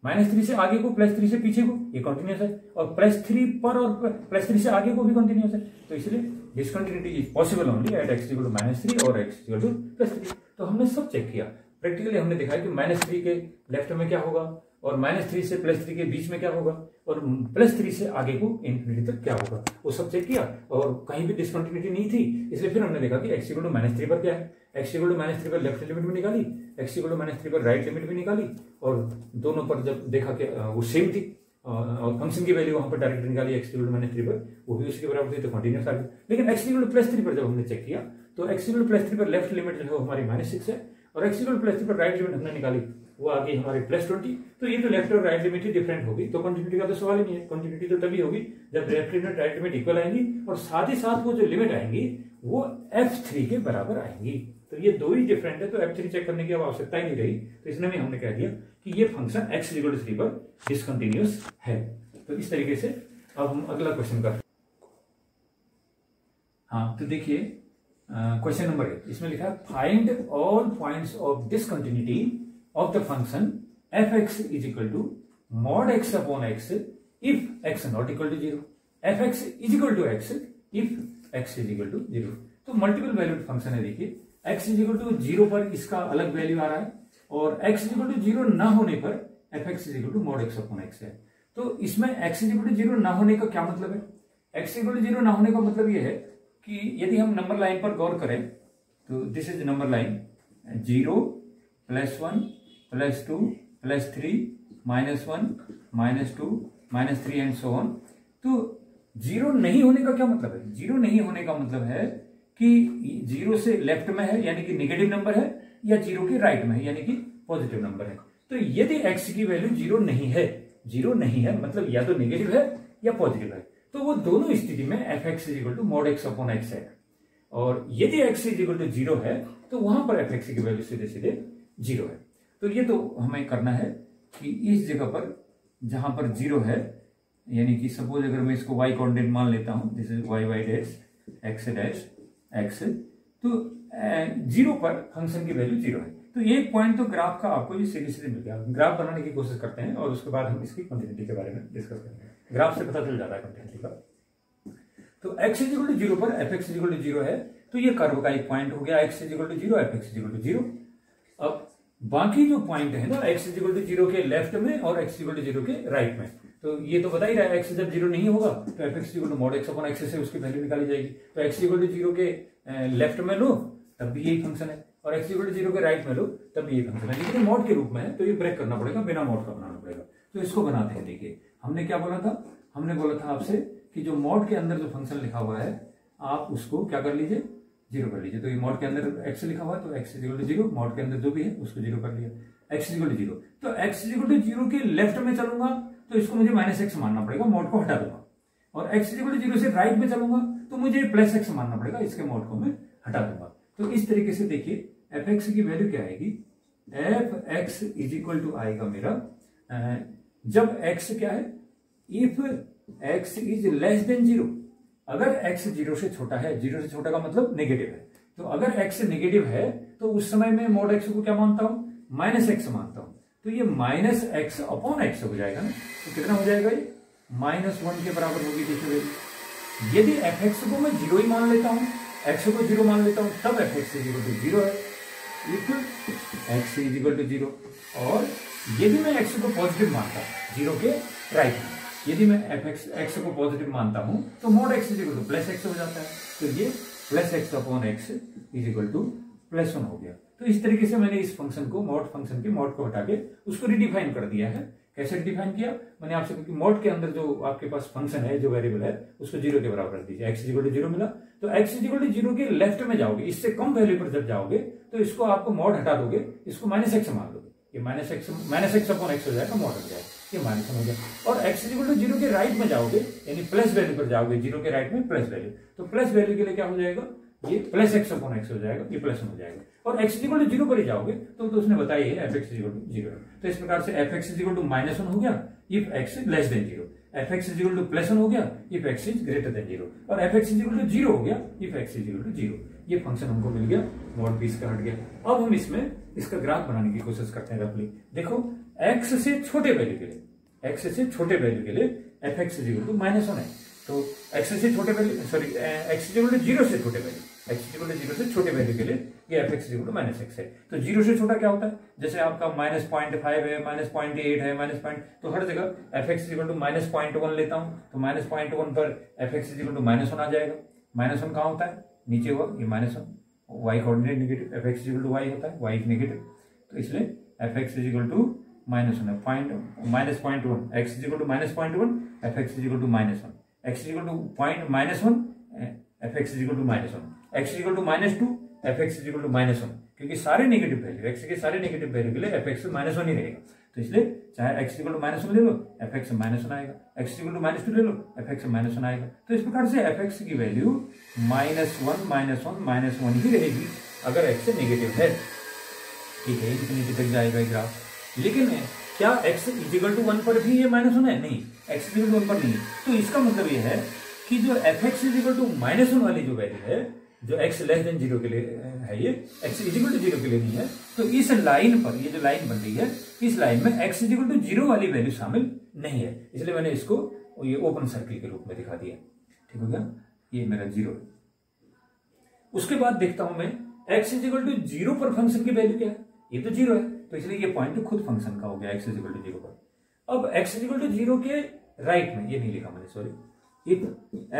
-3 से आगे को +3 से पीछे को ये कंटिन्यूस है, और +3 पर और +3 से आगे को भी कंटिन्यूस है, तो इसलिए discontinuity is possible only at x equal to -3 और x इक्वल टू +3। तो हमने सब चेक किया, प्रैक्टिकली हमने देखा कि -3 के लेफ्ट में क्या होगा, और -3 से +3 के बीच में क्या होगा, और +3 से आगे को इन्फिनिटी तक क्या होगा, वो सब चेक किया, और कहीं भी डिसकंटिन्यूटी नहीं थी, इसलिए फिर हमने देखा कि x इक्वल टू -3 पर क्या है, x इक्वल टू -3 पर लेफ्ट लिमिट भी निकाली, x इक्वल टू -3 पर राइट लिमिट भी निकाली, और दोनों पर जब देखा कि वो सेम थी और फंक्शन की वैल्यू वहां पर डायरेक्ट निकाली x इक्वल टू -3 पर, वो भी उसके बराबर थी, तो कंटिन्यूस आ गई। लेकिन x इक्वल टू +3 पर जब हमने चेक किया तो x इक्वल टू +3 पर लेफ्ट लिमिट जो है हमारी -6 है, और x इक्वल टू +3 पर राइट लिमिट हमने निकाली, वो आ गई हमारी +20, तो ये तो लेफ्ट और राइट लिमिट ही डिफरेंट होगी, तो कंटिन्यूटी का तो सवाल ही नहीं है, कंटिन्यूटी तो तभी होगी जब left limit right limit equal आएंगी, और साथ ही साथ वो जो लिमिट आएंगी वो f3 के बराबर आएंगी, तो ये दो ही डिफरेंट है, तो f3 चेक करने की अब आवश्यकता ही नहीं रही, तो इसने भी हमने कह दिया कि ये फंक्शन x इक्वल टू 3 पर डिसकंटिन्यूअस है। तो इस तरीके से अब हम अगला क्वेश्चन करते हैं। हाँ, तो देखिए क्वेश्चन नंबर 1, इसमें लिखा है find all points of discontinuity of the function f(x) is equal to mod x upon x if x not equal to 0, f(x) is equal to x if x is equal to 0। तो multiple valued function है, देखिए x is equal to 0 पर इसका अलग value आ रहा है, और x is equal to 0 ना होने पर f(x) is equal to mod x upon x है। तो इसमें x इज इक्वल टू 0 ना होने का क्या मतलब है, x इक्वल टू 0 ना होने का मतलब यह है कि यदि हम नंबर लाइन पर गौर करें तो this is number line 0 +1 +2 +3 -1 -2 -3 and so on. तो 0 नहीं होने का क्या मतलब है, 0 नहीं होने का मतलब है कि 0 से लेफ्ट में है यानी कि नेगेटिव नंबर है, या 0 के राइट में है यानी कि पॉजिटिव नंबर है। तो यदि x की वैल्यू 0 नहीं है, 0 नहीं है मतलब या तो नेगेटिव है या पॉजिटिव है, तो वो दोनों स्थिति में f(x) is equal to mod x upon x है, और यदि x इज इक्वल टू 0 है तो वहां पर f(x) की वैल्यू सीधे सीधे 0 है। तो ये तो हमें करना है कि इस जगह पर जहां पर 0 है, यानी कि सपोज अगर मैं इसको y कोऑर्डिनेट मान लेता हूं, this is y dash x dash x, तो 0 पर फंक्शन की वैल्यू 0 है। तो एक पॉइंट तो ग्राफ का आपको ये सीधे सीधे मिल गया। ग्राफ बनाने की कोशिश करते हैं और उसके बाद हम इसकी कंटिन्यूटी के बारे में डिस्कस करेंगे। ग्राफ से पता चल जाता है कंटिन्यूटी का। तो x इज इक्वल टू 0 पर f(x) इज इक्वल टू 0 है, तो ये कर्व का एक पॉइंट हो गया, x is equal to 0 f(x) is equal to 0। अब बाकी जो पॉइंट है ना x इज इक्वल टू 0 के लेफ्ट में और x इज इक्वल टू 0 के राइट में, तो ये तो बता ही रहा है x जब 0 नहीं होगा तो f(x) equal to mod x upon x से उसकी वैल्यू निकाली जाएगी। तो x इक्वल टू 0 के लेफ्ट में लो तब भी यही फंक्शन है, और x इक्वल टू 0 के राइट में लो तब भी यही फंक्शन है, लेकिन मॉड के रूप में है तो ये ब्रेक करना पड़ेगा, बिना मॉड का बनाना पड़ेगा। तो इसको बनाते हैं। देखिए हमने क्या बोला था, हमने बोला था आपसे कि जो मॉड के अंदर जो फंक्शन लिखा हुआ है आप उसको क्या कर लीजिए, 0 कर लीजिए। तो ये मॉड के अंदर x लिखा हुआ है तो x is equal to 0, mod के अंदर जो भी है उसको 0 कर लिया, x इज इक्वल टू 0। तो x इज इक्वल टू 0 के लेफ्ट में चलूंगा तो इसको मुझे -x मानना पड़ेगा, मॉड को हटा दूंगा, और x इज इक्वल टू 0 से राइट में चलूंगा तो मुझे +x मानना पड़ेगा, इसके मॉड को मैं हटा दूंगा। तो इस तरीके से देखिए f(x) की वैल्यू क्या आएगी, f(x) इज इक्वल टू आएगा मेरा जब x क्या है, if x is less than 0, अगर x 0 से छोटा है, 0 से छोटा का मतलब नेगेटिव है, तो अगर x नेगेटिव है तो उस समय में मोड एक्स को क्या मानता हूं, माइनस एक्स मानता हूं। तो ये माइनस एक्स अपॉन एक्स हो जाएगा ना, तो कितना हो जाएगा ये -1 के बराबर होगी देखिए। यदि एफ एक्स को मैं 0 ही मान लेता हूं, एक्स को 0 मान लेता हूं, तब f x is equal to 0 है, equal x is equal to 0। और यदि मैं एक्स को पॉजिटिव मानता हूं 0 के राइट में, यदि मैं एफ एक्स को पॉजिटिव मानता हूं तो mod x is equal to plus x हो जाता है। तो ये plus x upon x is equal to +1 हो गया। तो इस तरीके से मैंने इस फंक्शन को, मोड फंक्शन के मोड को हटा के उसको रिडिफाइन कर दिया है। कैसे डिफाइन किया मैंने आपसे, क्योंकि मोड के अंदर जो आपके पास फंक्शन है, जो वेरिएबल है, उसको 0 के बराबर कर दीजिए। x इक्वल टू 0 मिला, तो x इक्वल टू 0 के लेफ्ट में जाओगे, इससे कम वैल्यू पर जब जाओगे तो इसको आपको मोड हटा दोगे, इसको -x मान लोगे, ये -x अपॉन x हो जाएगा, मोड हट जाएगा, ये -1 हो गया। और x इक्वल टू 0 के राइट में जाओगे, यानी प्लस वैल्यू पर जाओगे, 0 के राइट में प्लस वैल्यू, तो प्लस वैल्यू के लिए क्या हो जाएगा, ये प्लस एक्स अपॉन एक्स हो जाएगा, ये +1 हो जाएगा। और x इक्वल टू 0 पर ही जाओगे तो उसने बताया है एफ एक्स इक्वल टू 0। तो इस प्रकार से एफ एक्स इक्वल टू -1 हो गया if x less than 0, f x equal to +1 हो गया if x is greater than 0, और एफ एक्स इक्वल टू 0 हो गया if x is equal to 0। ये फंक्शन हमको मिल गया, मोड 20 का हट गया। अब हम इसमें इसका ग्राफ बनाने की कोशिश करते हैं रफली। देखो x से छोटे वैल्यू के लिए, x से छोटे वैल्यू के लिए एफ एक्स इक्वल टू -1 है, तो x से छोटे value, sorry x equal to 0 से छोटे वैल्यू, x इक्वल टू 0 से छोटे वैल्यू के लिए ये f x equal to -x है। तो 0 से छोटा क्या होता है, जैसे आपका -0.5 है, -0.8 है, तो हर जगह एफ एक्स इक्वल टू -0.1 लेता हूं, तो -0.1 पर एफ एक्स इक्वल टू -1 आ जाएगा। -1 कहां होता है, नीचे हुआ ये -1, y coordinate negative, f x equal to y होता है, y नेगेटिव, तो इसलिए एफ एक्स इक्वल टू -1 है, -0.1, x equal to -0.1, f x equal to -1, x equal to -1, f x equal to -1, x equal to -2, f x equal to -1, क्योंकि सारे negative value, x के सारे negative value के लिए F x -1 ही रहेगा। तो इसलिए चाहे x इक्वल टू -1 ले लो, एफ एक्स -1 आएगा, x इक्वल टू -2 ले लो, एफ एक्स -1 आएगा। तो इस प्रकार से एफ एक्स की वैल्यू -1 ही रहेगी अगर x नेगेटिव है, ठीक है, इन्फिनिटी तक जाएगा ग्राफ। लेकिन क्या x इक्वल टू 1 पर भी ये -1 है, नहीं, x इक्वल टू 1 पर नहीं। तो इसका मतलब ये है कि जो एफ एक्स इक्वल टू -1 वाली जो वैल्यू है, जो x लेस देन 0 के लिए है, ये x इक्वल टू 0 के लिए नहीं है। तो इस लाइन पर, ये जो लाइन बन रही है, इस लाइन में x इक्वल टू 0 वाली वैल्यू शामिल नहीं है, इसलिए मैंने इसको ये ओपन सर्किल के रूप में दिखा दिया। ठीक हो गया, ये मेरा 0 है। उसके बाद देखता हूं मैं x इक्वल टू 0 पर फंक्शन की वैल्यू क्या है, ये तो 0 है, तो इसलिए ये पॉइंट खुद फंक्शन का हो गया x इक्वल टू 0 पर। अब x इक्वल टू 0 के राइट में, ये नहीं लिखा मैंने, sorry, if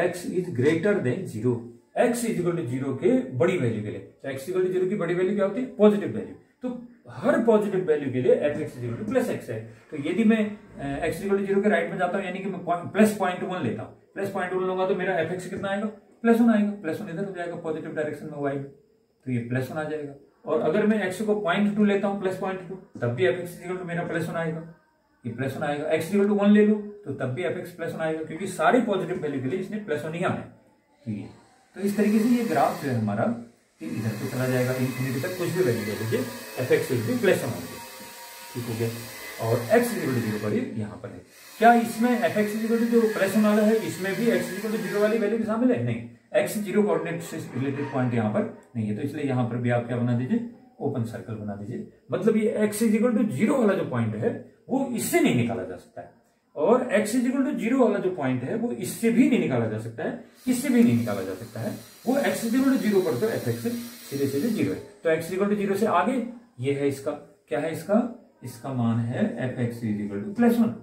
x is greater than 0, x is equal to 0 के बड़ी वैल्यू के लिए, तो x इक्वल टू 0 की बड़ी वैल्यू क्या होती है, पॉजिटिव वैल्यू। तो हर पॉजिटिव वैल्यू के लिए F x equal to +x है। तो यदि मैं x इक्वल टू 0 के राइट में जाता हूं, यानी कि मैं +0.1 लेता हूं, +0.1 लूंगा तो मेरा एफ एक्स कितना आएगा, +1 आएगा, +1 इधर हो जाएगा पॉजिटिव डायरेक्शन में y में, तो ये +1 आ जाएगा। और अगर मैं x को 0.2 लेता हूं, +0.2, तब भी एफ एक्स इक्वल टू मेरा +1 आएगा, ये +1 आएगा। x इक्वल टू 1 ले लो तो तब भी एफ एक्स +1 आएगा, क्योंकि सारी पॉजिटिव वैल्यू के लिए इसने +1 ही आना है। तो इस तरीके से ये ग्राफ जो है हमारा इधर को चला जाएगा इन्फिनिटी तक, कुछ भी वैल्यू ले लीजिए, एफ एक्स विल बी +1 होंगे, ठीक हो गया। और x इक्वल टू 0 पर ही यहाँ पर है। क्या इसमें एफ एक्स इक्वल टू जो +1 वाला है, इसमें भी x इक्वल टू 0 वाली वैल्यू भी शामिल है, नहीं, x 0 कोऑर्डिनेट से रिलेटेड पॉइंट यहाँ पर नहीं है, तो इसलिए यहाँ पर भी आप क्या बना दीजिए, ओपन सर्कल बना दीजिए। मतलब ये x इक्वल टू 0 वाला जो पॉइंट है वो इससे नहीं निकाला जा सकता है, और x इक्वल टू 0 वाला जो पॉइंट है वो इससे भी नहीं निकाला जा सकता है, इससे भी नहीं निकाला जा सकता है। वो x इक्वल टू 0 पर तो एफ एक्स सीधे सीधे 0 है, तो x इक्वल टू 0 से आगे ये है इसका, क्या है इसका मान है एफ एक्स इक्वल टू +1,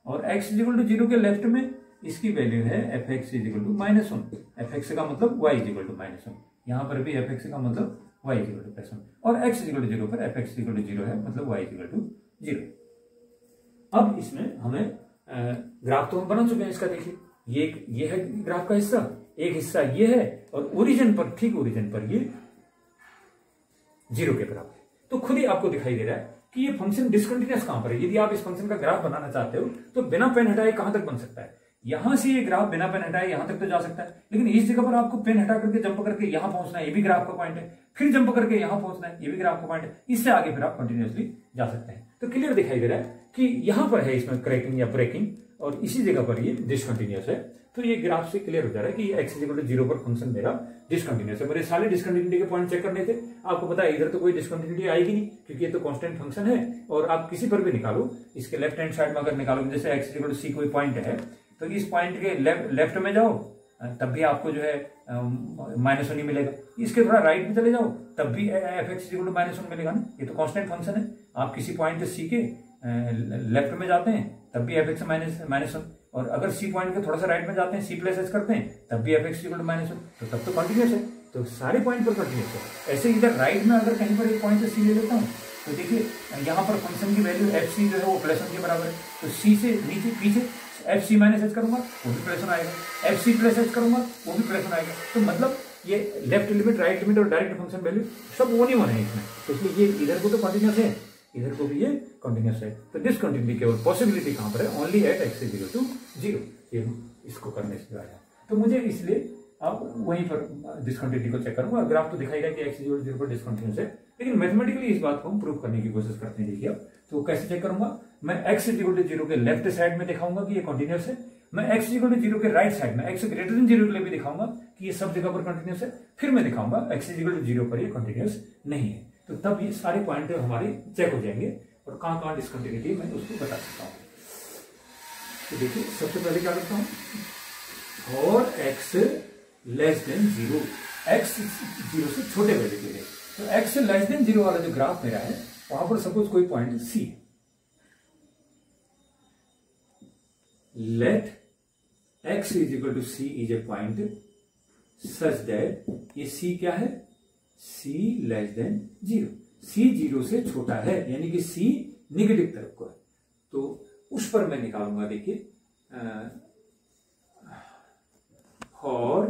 और x इक्वल टू 0 के लेफ्ट में इसकी वैल्यू है f x equal to -1, f x का मतलब y इक्वल टू -1, यहाँ पर भी एफ एक्स का मतलब y इक्वल टू +1, और x इक्वल टू 0 पर एफ एक्स इक्वल टू 0 है, मतलब y इक्वल टू 0। अब इसमें हमें ग्राफ तो हम बना चुके हैं इसका, देखिए ये है ग्राफ का हिस्सा, एक हिस्सा ये है, और ओरिजिन पर, ठीक ओरिजिन पर ये 0 के बराबर है। तो खुद ही आपको दिखाई दे रहा है कि ये फंक्शन डिसकंटिन्यूअस कहां पर है। यदि आप इस फंक्शन का ग्राफ बनाना चाहते हो तो बिना पेन हटाए कहां तक बन सकता है, यहां से ये ग्राफ बिना पेन हटाए यहां तक तो जा सकता है, लेकिन इस जगह पर आपको पेन हटा करके जंप करके यहां पहुंचना है, ये भी ग्राफ का पॉइंट है, फिर जंप करके यहां पहुंचना है, ये भी ग्राफ का पॉइंट है, इससे आगे फिर आप कंटिन्यूअसली जा सकते हैं। तो क्लियर दिखाई दे रहा है कि यहां पर है इसमें क्रैकिंग या ब्रेकिंग, और इसी जगह पर ये डिसकंटिन्यूअस है। तो ये ग्राफ से क्लियर हो जा रहा है कि x इक्वल टू 0 पर फंक्शन मेरा डिसकंटिन्यूअस है। मेरे सारे डिसकंटिन्यूटी के पॉइंट चेक करने थे। आपको पता है इधर तो कोई डिसकंटिन्यूटी आएगी नहीं क्योंकि ये तो कांस्टेंट फंक्शन है, और आप किसी पर भी निकालो, इसके लेफ्ट हैंड साइड में अगर निकालो, जैसे x इक्वल टू c कोई पॉइंट है तो इस पॉइंट के लेफ्ट में जाओ तब भी आपको जो है -1 ही मिलेगा, इसके थोड़ा राइट में चले जाओ तब भी f(x) इक्वल टू -1 मिलेगा ना। ये तो कांस्टेंट फंक्शन है। आप किसी पॉइंट c के लेफ्ट में जाते हैं तब भी f(x) -1, और अगर c पॉइंट के थोड़ा सा राइट में जाते हैं, c प्लस h करते हैं तब भी f(x) इक्वल टू -1, तो तब तो कंटिन्यूस है। तो सारे पॉइंट पर कंटिन्यूस है। ऐसे इधर राइट में अगर कहीं पर एक पॉइंट से c ले लेता हूँ तो देखिए यहाँ पर फंक्शन की वैल्यू fc जो है वो +1 के बराबर है, तो c से नीचे पीछे fc -h करूंगा वो भी +1 आएगा, fc प्लस h करूंगा वो भी +1 आएगा। तो मतलब ये लेफ्ट लिमिट, राइट लिमिट और डायरेक्ट फंक्शन वैल्यू सब 1 है इसमें, तो इसलिए ये इधर को तो कंटिन्यूस है, इधर को भी ये कंटिन्यूस है। तो डिसकंटिन्यूटी केवल पॉसिबिलिटी कहां पर है, only at x equal to 0। ये इसको करने से आया, तो मुझे इसलिए अब वहीं पर डिसकंटिन्यूटी को चेक करूंगा। ग्राफ तो दिखाएगा कि x इक्वल टू 0 पर डिसकंटिन्यूस है, लेकिन मैथमेटिकली इस बात को हम प्रूव करने की कोशिश करते हैं। देखिए अब तो कैसे चेक करूंगा, मैं x इक्वल टू 0 के लेफ्ट साइड में दिखाऊंगा कि ये कंटिन्यूस है, मैं x इक्वल टू 0 के राइट साइड में x ग्रेटर देन 0 के लिए भी दिखाऊंगा कि ये सब जगह पर कंटिन्यूस है, फिर मैं दिखाऊंगा x इक्वल टू 0 पर ये कंटिन्यूस नहीं है। तो तब ये सारे पॉइंट हमारे चेक हो जाएंगे और कहां कहां डिसकंटिन्यूटी मैं उसको बता सकता हूं। तो देखिए सबसे पहले क्या करता हूं, और x लेस देन 0, x 0 से छोटे वैल्यू के लिए, तो x लेस देन 0 वाला जो ग्राफ मेरा है वहां पर सपोज कोई point c, let x is equal to c is a point such that ये c क्या है, c लेस देन 0, c 0 से छोटा है यानी कि c निगेटिव तरफ को है, तो उस पर मैं निकालूंगा। देखिए for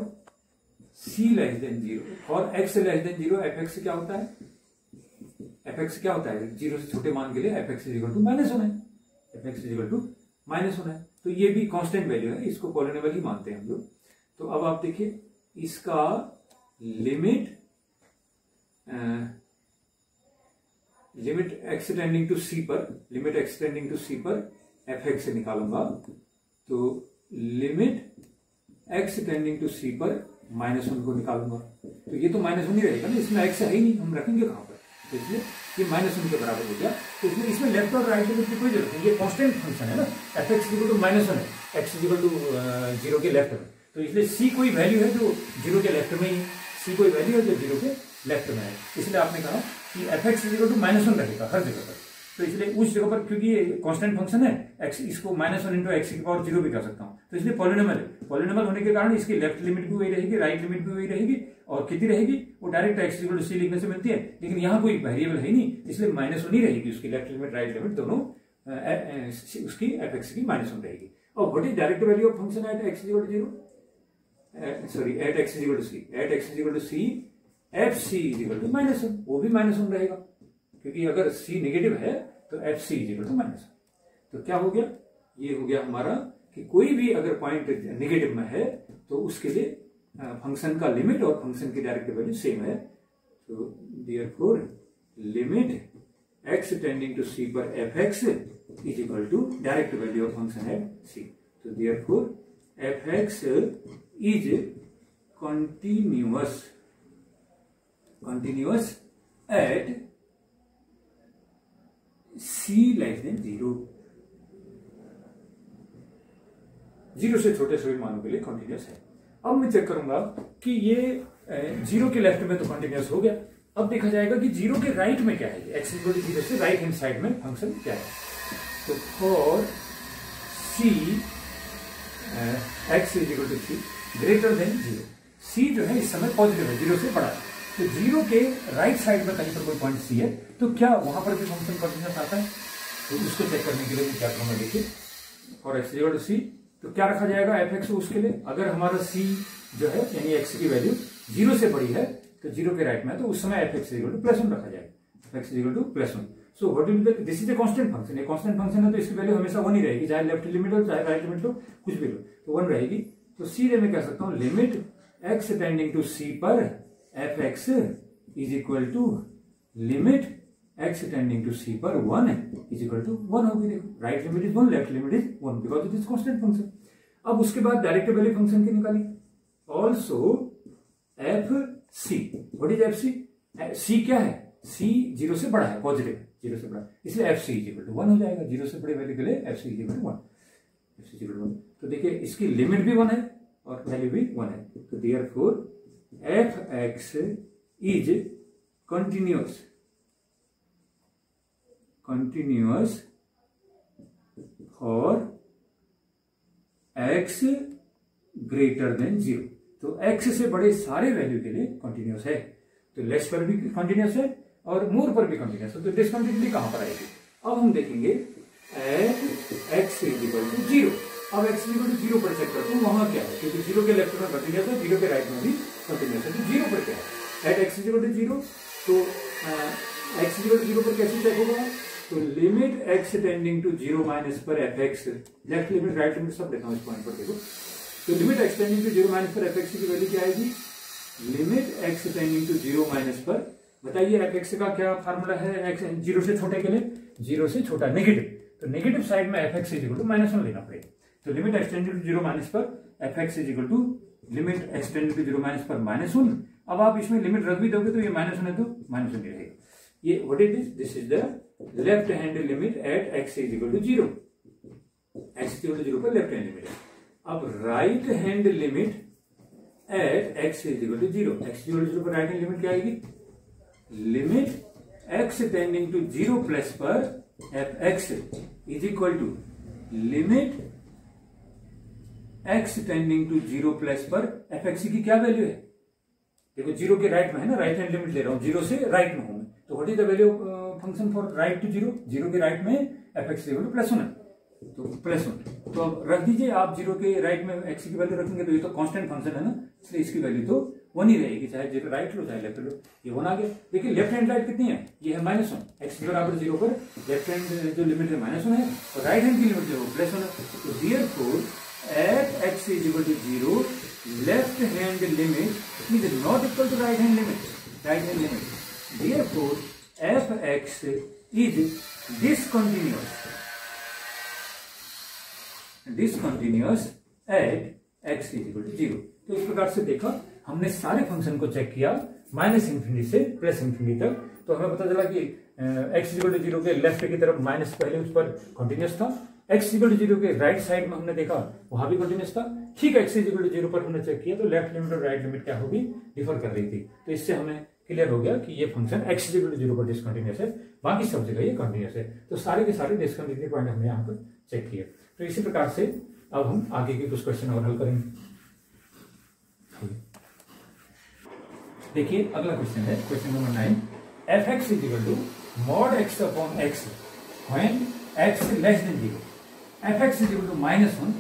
c less than 0, for x less than 0 f(x) क्या होता है, f(x) क्या होता है 0 से छोटे मान के लिए f(x) इक्वल टू -1 है, f(x) इक्वल टू -1 है, तो ये भी कांस्टेंट वैल्यू है, इसको पॉलिनोमियल ही मानते हैं हम लोग। तो अब आप देखिए इसका limit x tending to c पर, limit x tending to c पर f(x) से निकालूंगा, तो limit x tending to c पर -1 को निकालूंगा, तो ये तो -1 ही रहेगा ना, इसमें x है ही नहीं, हम रखेंगे कहां पर, तो इसलिए ये -1 के बराबर हो गया। तो इसमें इसमें लेफ्ट और राइट लिमिट की कोई जरूरत नहीं, ये कांस्टेंट फंक्शन है ना, f(x) इक्वल टू -1 है, x इक्वल टू 0 के लेफ्ट में, तो इसलिए c कोई वैल्यू है जो 0 के लेफ्ट में ही है, c कोई वैल्यू है जो 0 के लेफ्ट में है, इसलिए आपने कहा कि f(x) इक्वल टू -1 रहेगा हर जगह पर। तो इसलिए उस जगह पर, क्योंकि ये कांस्टेंट फंक्शन है, x इसको -1 इंटू x की पावर 0 भी कर सकता हूं, तो इसलिए पॉलिनोमियल है। पॉलिनोमियल होने के कारण इसकी लेफ्ट लिमिट भी वही रहेगी, राइट लिमिट भी वही रहेगी, और कितनी रहेगी वो direct x equal to c लिखने से मिलती है, लेकिन यहाँ कोई वेरिएबल है ही नहीं, इसलिए -1 ही रहेगी उसकी लेफ्ट लिमिट, राइट लिमिट दोनों उसकी f(x) की -1 रहेगी। और what is direct value of function at x equal to 0, sorry at x equal to c, at x equal to c fc equal to -1, वो भी -1 रहेगा, क्योंकि अगर c नेगेटिव है तो fc इक्वल टू -1। तो क्या हो गया, ये हो गया हमारा कि कोई भी अगर पॉइंट नेगेटिव में है तो उसके लिए फंक्शन का लिमिट और फंक्शन की डायरेक्ट वैल्यू सेम है। तो therefore limit x tending to c पर f(x) is equal to direct value of function है c। तो therefore f(x) is continuous at c less than 0, 0 से छोटे सभी मानों के लिए कंटिन्यूस है। अब मैं चेक करूंगा कि ये 0 के लेफ्ट में तो कंटिन्यूस हो गया, अब देखा जाएगा कि 0 के राइट में क्या है, x इक्वल टू 0 से राइट हैंड साइड में फंक्शन क्या है। तो for c x is equal to c greater than 0, c जो है इस समय पॉजिटिव है, 0 से बड़ा है, तो 0 के राइट साइड में कहीं पर कोई पॉइंट c है, तो क्या वहां पर भी फंक्शन कंटिन्यूस आता है, तो उसको चेक करने के लिए मैं क्या करूंगा, देखिए for x equal to c, तो क्या रखा जाएगा f(x) उसके लिए, अगर हमारा c जो है यानी x की वैल्यू 0 से बड़ी है तो 0 के राइट में है, तो उस समय f(x) इक्वल टू +1 रखा जाएगा, f(x) equal to +1। So what will be, this is a constant function, ये कांस्टेंट फंक्शन है तो इसकी वैल्यू हमेशा 1 ही रहेगी, चाहे लेफ्ट लिमिट हो चाहे राइट लिमिट हो, कुछ भी हो तो 1 रहेगी। तो सीधे मैं कह सकता हूं limit x tending to c पर f(x) is equal to limit x tending to c पर 1 इज इक्वल टू 1 होगी। देखो right limit is 1, left limit is 1 because it is constant function. अब उसके बाद डायरेक्ट वैल्यू फंक्शन की निकाली, also F C. What is F C? C क्या है? सी 0 से बड़ा है, पॉजिटिव 0 से बड़ा, इसलिए एफ सी इक्वल टू 1 हो जाएगा। 0 से बड़े वैल्यू के लिए f c equal to 1, f c equal to 1। तो देखिए इसकी लिमिट भी 1 है और वैल्यू भी 1 है, तो therefore f x is continuous for x greater than 0। तो x से बड़े सारे वैल्यू के लिए कंटिन्यूअस है, तो लेस पर भी कंटिन्यूअस है और मोर पर भी कंटिन्यूअस है। तो डिसकंटिन्यूटी कहां पर आएगी? अब हम देखेंगे at x is equal to 0। अब x इज इक्वल टू 0 पर चेक करते हैं वहां क्या है, क्योंकि 0 के लेफ्ट में कंटिन्यूअस है, 0 के राइट में भी कंटिन्यूअस है। तो 0 पर क्या है? At x is equal to 0, तो x इज इक्वल टू 0 पर कैसे चेक होगा? तो limit x tending to 0 minus पर F x, left limit right limit सब देखा हूं इस पॉइंट पर, देखो। तो limit x tending to 0 minus पर एफ एक्स की वैल्यू क्या आएगी? Limit x tending to 0 minus पर, बताइए एफ एक्स का क्या फार्मूला है x 0 से छोटे के लिए? 0 से छोटा नेगेटिव, तो नेगेटिव साइड में f x is equal to -1 लेना पड़ेगा। तो limit x tending to 0 minus पर F x is equal to limit x tending to 0 minus पर -1। अब आप इसमें लिमिट रख भी दोगे तो ये -1 है तो -1 रहेगा। ये what it is? This is the left hand limit at x is equal to 0। x is equal to 0 पर लेफ्ट हैंड लिमिट है। अब right hand limit at x is equal to 0, x is equal to 0 पर right hand limit क्या आएगी? Limit x tending to 0 plus पर F x is equal to limit x tending to 0 plus पर F x की क्या value है? देखो 0 के राइट में है ना, राइट हैंड लिमिट ले रहा हूं, 0 से राइट में हूं मैं, तो what is the value function for right to 0? 0 के राइट में एफ एक्स इक्वल टू +1, तो +1। तो अब रख दीजिए आप 0 के राइट में x की वैल्यू रखेंगे तो ये तो कांस्टेंट फंक्शन है ना, इसलिए इसकी वैल्यू तो 1 ही रहेगी, चाहे 0 राइट लो चाहे लेफ्ट लो। ये 1 आ गया। देखिए लेफ्ट हैंड राइट कितनी है? ये है -1। x बराबर 0 पर लेफ्ट हैंड जो लिमिट है -1 है और राइट हैंड की लिमिट जो है +1 है। तो therefore at x is equal to 0 left hand limit is not equal to right hand limit, right hand limit. Therefore f x is discontinuous at x is equal to 0। तो इस प्रकार से देखा हमने सारे फंक्शन को चेक किया -∞ से +∞ तक, तो हमें पता चला कि x इक्वल टू 0 के लेफ्ट की तरफ माइनस पहले उस पर कंटिन्यूअस था, x इक्वल टू 0 के राइट साइड में हमने देखा वहां भी कंटिन्यूअस था। ठीक है, x इक्वल टू 0 पर हमने चेक किया तो लेफ्ट लिमिट और राइट लिमिट क्या होगी? डिफर कर रही थी। तो इससे हमें क्लियर हो गया कि ये फंक्शन x इक्वल टू 0 पर डिसकंटिन्यूअस है, बाकी सब जगह ये कंटिन्यूअस है। तो सारे के सारे डिसकंटिन्यूटी पॉइंट हमने यहाँ पर चेक किए। तो इसी प्रकार से अब हम आगे के कुछ क्वेश्चन और हल करेंगे। देखिए अगला क्वेश्चन है question number 9। F x is equal to mod x upon x when x less than 0, f x is equal to -1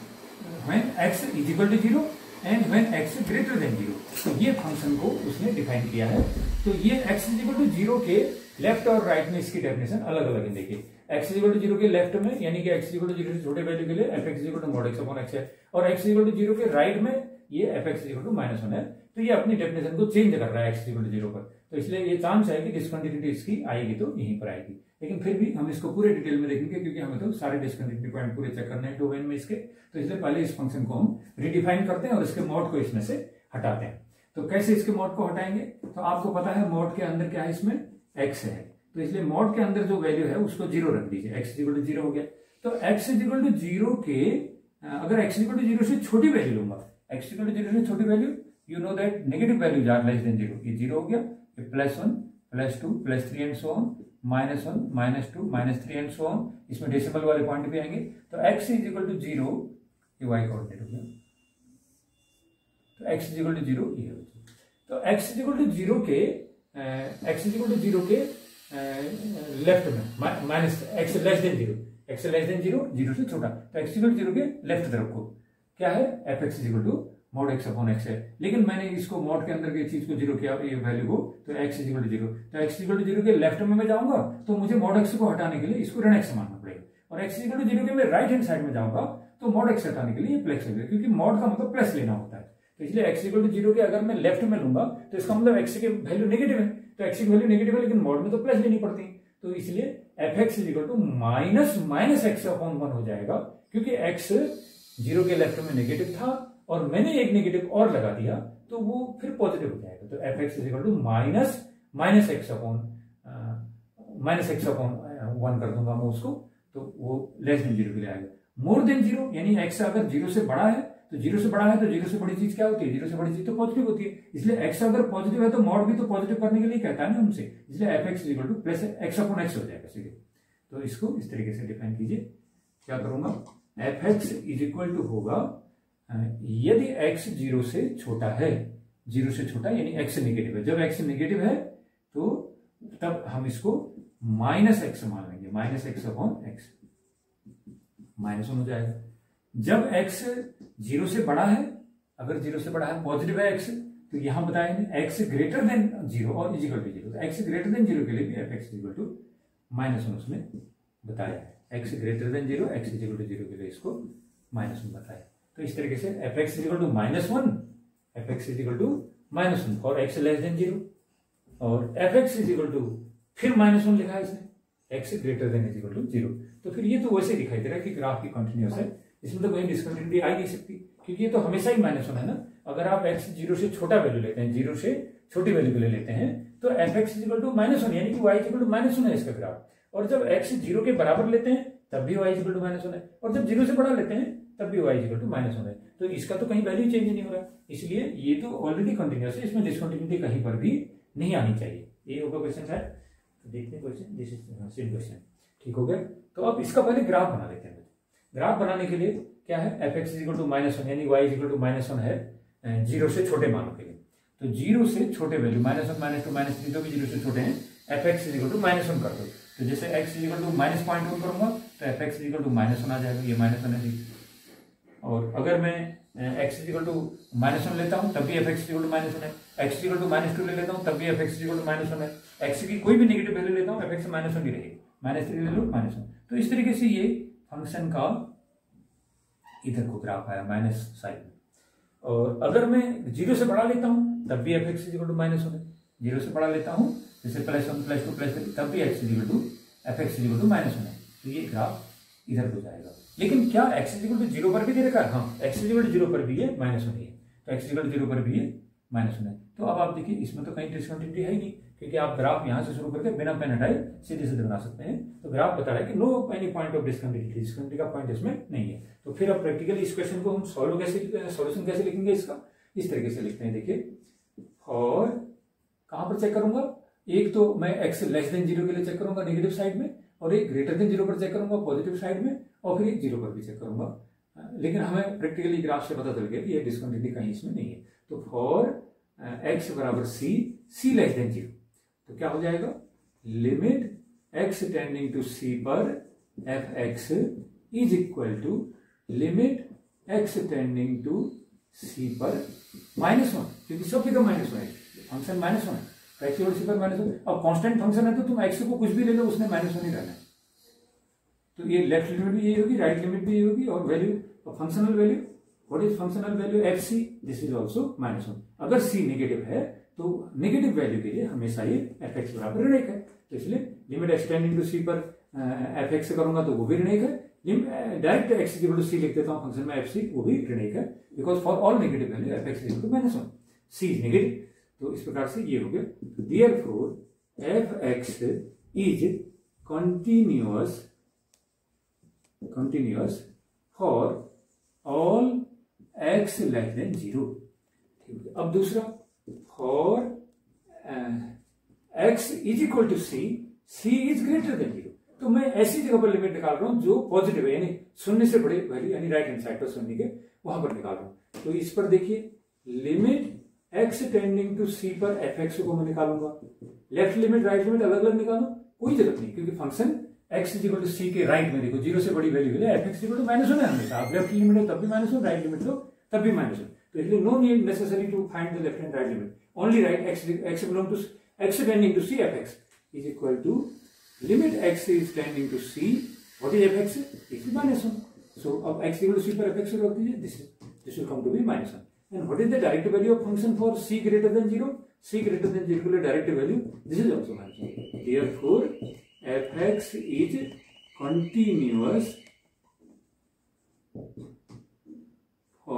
when x is equal to 0 and when x greater than 0। तो ये function को उसने define किया है। तो ये x is equal to 0 के left और राइट में इसकी डेफिनेशन अलग अलग है। देखिए x इज इक्वल टू 0 के लेफ्ट में यानी कि x इज इक्वल टू 0 से छोटे वैल्यू के लिए F x is equal to mod x upon x है, और x इज इक्वल टू 0 के राइट में ये f x is equal to -1 है। तो ये अपनी डेफिनेशन को चेंज कर रहा है x इज इक्वल टू 0 पर, तो इसलिए ये चांस है कि डिसकंटिन्यूटी इसकी आएगी तो यहीं पर आएगी। लेकिन फिर भी हम इसको पूरे डिटेल में देखेंगे क्योंकि हमें तो सारे डिसकंटिन्यूटी पॉइंट पूरे चेक करने हैं डोमेन में इसके, तो इसलिए पहले इस फंक्शन को हम रिडिफाइन करते हैं और इसके मॉड को इसमें से हटाते हैं। तो कैसे इसके मॉड को हटाएंगे? तो आपको पता है मॉड के अंदर क्या है, इसमें x है, तो इसलिए मॉड के अंदर जो वैल्यू है उसको 0 रख दीजिए, x इज इक्वल टू 0 हो गया। तो x इज इक्वल टू 0 के अगर x इज इक्वल टू 0 से छोटी वैल्यू लूंगा, x इज इक्वल टू 0 से छोटी value, you know that negative values are less than 0, ये 0 हो गया, ये +1 +2 +3 and so on, -1 -2 -3 and so on, इसमें डेसिमल वाले पॉइंट भी आएंगे। तो x इज इक्वल टू 0, ये y कोऑर्डिनेट हो गया, तो x इज इक्वल टू 0 ये हो गया। तो x इज इक्वल टू 0 के x इज इक्वल टू 0 के लेफ्ट में minus x less than 0, x less than 0, 0 से छोटा, तो x इक्वल टू 0 के लेफ्ट तरफ को क्या है, f x is equal to mod x upon x है। लेकिन मैंने इसको मॉड के अंदर की चीज को 0 किया, ये वैल्यू को, तो x इज इक्वल टू 0, तो x इक्वल टू 0 के लेफ्ट में मैं जाऊंगा तो मुझे मॉड x को हटाने के लिए इसको ऋण x मानना पड़ेगा, और x इक्वल टू 0 के मैं राइट हैंड साइड में जाऊंगा तो मॉड x हटाने के लिए ये प्लस लगेगा, क्योंकि मॉड का मतलब प्लस लेना होता है। तो इसलिए x इक्वल टू 0 के अगर मैं लेफ्ट में लूंगा तो इसका मतलब x की वैल्यू नेगेटिव है, तो x की वैल्यू नेगेटिव है लेकिन मॉड में तो प्लस लेनी पड़ती है, तो इसलिए f x is equal to minus x upon 1 हो जाएगा, क्योंकि x जीरो के लेफ्ट में नेगेटिव था और मैंने एक नेगेटिव और लगा दिया तो वो फिर पॉजिटिव हो जाएगा। तो f x is equal to minus x upon 1 कर दूंगा मैं उसको, तो वो लेस देन जीरो के लिए आएगा। मोर देन जीरो यानी एक्स अगर जीरो से बड़ा है तो जीरो से बड़ी चीज क्या होती है? जीरो से बड़ी चीज तो पॉजिटिव होती है। इसलिए एक्स अगर पॉजिटिव है तो मॉड भी तो पॉजिटिव करने के लिए कहता है ना हमसे, इसलिए f x is equal to plus x upon x हो जाएगा सीधे। तो इसको इस तरीके से डिफाइन कीजिए। क्या करूंगा? F x is equal to होगा यदि एक्स जीरो से छोटा है, जीरो से छोटा यानी एक्स नेगेटिव है। जब एक्स नेगेटिव है तो तब हम इसको माइनस एक्स मान लेंगे, minus x upon x, minus 1 हो जाएगा। जब एक्स जीरो से बड़ा है, अगर जीरो से बड़ा है पॉजिटिव है एक्स, तो यहां बताएंगे एक्स ग्रेटर देन जीरो और is equal to zero. X greater than zero के लिए भी f x equal to minus 1 उसमें बताया है। X greater than zero, x is equal to zero के लिए इसको माइनस 1 बताया। तो इस तरीके से f x is equal to -1, f x is equal to -1 for x less than zero, और f x is equal to फिर -1 लिखा है इसने, x greater than is equal to zero. तो फिर ये तो वैसे दिखाई दे रहा है कि ग्राफ की कंटिन्यूअस है, इसमें तो कोई डिस्कंटिन्यूटी आ ही नहीं सकती, क्योंकि ये तो हमेशा ही -1 है ना। अगर आप एक्स जीरो से छोटा वैल्यू लेते हैं, जीरो से छोटी वैल्यू के लिए लेते हैं, तो f x is equal to -1 यानी कि वाई इज इक्वल टू -1 है इसका ग्राफ। और जब एक्स जीरो के बराबर लेते हैं तब भी वाई इज इक्वल टू -1 है, और जब जीरो से बड़ा लेते हैं तब भी वाई इज इक्वल टू -1 है। तो इसका तो कहीं वैल्यू चेंज नहीं हो रहा है, इसलिए ये तो ऑलरेडी कंटिन्यूअस है, इसमें डिस्कंटिन्यूटी कहीं पर भी नहीं आनी चाहिए। ये होगा क्वेश्चन है। तो देखते हैं question, this is same question. ठीक हो गया। तो अब इसका पहले ग्राफ बना लेते हैं। ग्राफ बनाने के लिए क्या है? F x is equal to -1 यानी वाई इज इक्वल टू -1 है जीरो से छोटे मानों के लिए। तो जीरो से छोटे वैल्यू -1, -2, -3 जो भी जीरो से छोटे हैं, f x is equal to -1 कर दो। तो जैसे एक्स इज इक्वल टू -0.1 करूंगा तो f x is equal to -1 आ जाएगा, ये -1 है। और अगर मैं एक्स इज इक्वल टू -1 लेता हूं तब भी f x is equal to -1 है, एक्स इज इक्वल टू -2 ले लेता हूं तब भी f x is equal to -1 है, एक्स की कोई भी नेगेटिव वैल्यू लेता हूं एफ एक्स -1 ही रहेगी, -3 ले लो -1। तो इस तरीके से ये फंक्शन का इधर को ग्राफ आया माइनस साइड में। और अगर मैं जीरो से बढ़ा लेता हूं तब भी f x is equal to -1 है, जीरो से बढ़ा लेता हूं जैसे +1 +2 +3 तब भी x is equal to f x is equal to -1 है। तो ये ग्राफ इधर को जाएगा। लेकिन क्या एक्स इज इक्वल टू 0 पर भी दे रखा है? हाँ, एक्स इज इक्वल टू 0 पर भी ये -1 है, तो एक्स इज इक्वल टू 0 पर भी ये -1 है। तो अब आप देखिए इसमें तो कहीं डिस्कंटिन्यूटी है ही नहीं, क्योंकि आप ग्राफ यहां से शुरू करके बिना पेन हटाए सीधे सीधे बना सकते हैं। तो ग्राफ बता रहा है कि no any point of discontinuity, discontinuity का पॉइंट इसमें नहीं है। तो फिर अब प्रैक्टिकली इस क्वेश्चन को हम सॉल्यूशन कैसे लिखेंगे इसका? इस तरीके से लिखते हैं। देखिए, और कहां पर चेक करूंगा? एक तो मैं एक्स लेस देन 0 के लिए चेक करूंगा नेगेटिव साइड में, और एक ग्रेटर देन 0 पर चेक करूंगा पॉजिटिव साइड में, और फिर एक 0 पर भी चेक करूंगा। लेकिन हमें प्रैक्टिकली ग्राफ से पता चल गया कि ये डिस्कंटिन्यूटी कहीं इसमें नहीं है। तो फॉर एक्स बराबर सी लेस देन 0, तो क्या हो जाएगा? लिमिट एक्स टेंडिंग टू सी पर F x is equal to limit x tending to सी पर -1, क्योंकि सब जगह -1 है, फंक्शन -1 है, तो एक्स इक्वल सी पर -1। अब कांस्टेंट फंक्शन है तो तुम एक्स को कुछ भी ले लो, उसने -1 ही रहना है। तो ये लेफ्ट लिमिट भी यही होगी, राइट लिमिट भी यही होगी, और value functional value, what is functional value? F c, this is also -1। अगर सी नेगेटिव है तो नेगेटिव वैल्यू के लिए हमेशा ये एफ एक्स बराबर ऋणात्मक है, तो इसलिए लिमिट एक्स टेंडिंग टू सी पर एफ एक्स करूंगा तो वो भी ऋणात्मक है। डायरेक्ट एक्स इक्वल टू सी लिख देता हूं फंक्शन में एफ सी, वो भी ऋणात्मक है, because for all negative value f x equal to -1, c is negative. तो इस प्रकार से ये हो गया। Therefore f x is continuous for all x less than 0। ठीक है। अब दूसरा, for x is equal to c is greater than 0। तो मैं ऐसी जगह पर लिमिट निकाल रहा हूं जो पॉजिटिव है, यानी शून्य से बड़े वैल्यू, यानी राइट हैंड साइड पर शून्य के वहां पर निकाल रहा हूं। तो इस पर देखिए, लिमिट एक्स टेंडिंग टू सी पर एफ एक्स को मैं निकालूंगा। लेफ्ट लिमिट राइट लिमिट अलग अलग निकालू, कोई जरूरत नहीं, क्योंकि function x is equal to c के राइट में देखो 0 से बड़ी value f x equal to -1 है हमेशा। आप लेफ्ट लिमिट हो तब भी -1, राइट लिमिट लो तब भी -1। तो इसलिए no need necessary to find the left and right limit, only right x belong to x tending to c f x is equal to limit x is tending to c, what is f x? It is -1। So अब x equal to सी पर F x रख दीजिए, this will come to be -1। And what is the direct value of function for c greater than 0? c greater than 0 के लिए direct value, this is also -1. Therefore, fx is continuous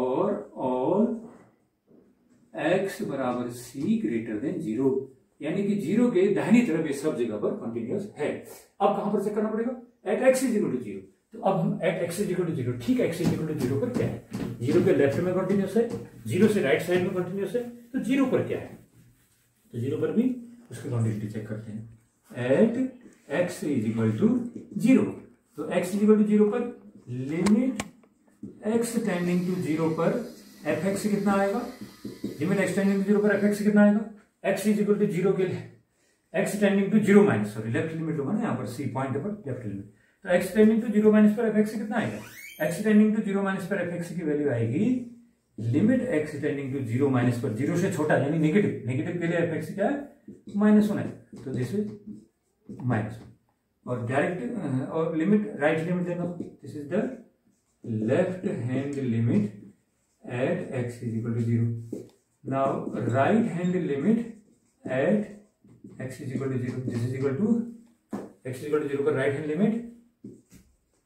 for all x बराबर c greater than 0, यानी कि 0 के दाहिनी तरफ ये सब जगह पर कंटिन्यूअस है। अब कहां पर चेक करना पड़ेगा? At x is equal to 0। तो अब हम at x is equal to 0, ठीक x इज इक्वल टू 0 पर क्या है? 0 के लेफ्ट में कंटिन्यूअस है, 0 से राइट साइड में कंटिन्यूअस है, तो 0 पर क्या है? तो 0 पर भी उसकी क्वांटिटी चेक करते हैं। At x is equal to 0, तो x इज इक्वल टू 0 पर लिमिट x टेंडिंग टू 0 पर fx कितना आएगा? लिमिट x टेंडिंग टू 0 पर fx कितना आएगा? x इज इक्वल टू 0 के लिए x tending to 0 minus, sorry left limit होगा ना यहाँ पर, c पॉइंट पर लेफ्ट लिमिट, तो x टेंडिंग टू 0 माइनस पर fx कितना आएगा? x टेंडिंग टू 0 माइनस पर fx की वैल्यू आएगी limit x tending to 0 minus पर 0 से छोटा यानी नेगेटिव, नेगेटिव के लिए fx क्या है? -1 है, तो दिस इज -1, और डायरेक्ट और लिमिट राइट लिमिट देगा, this is the left hand limit at x is equal to 0. Now right hand limit at x is equal to 0. This is equal to x is equal to 0 पर right hand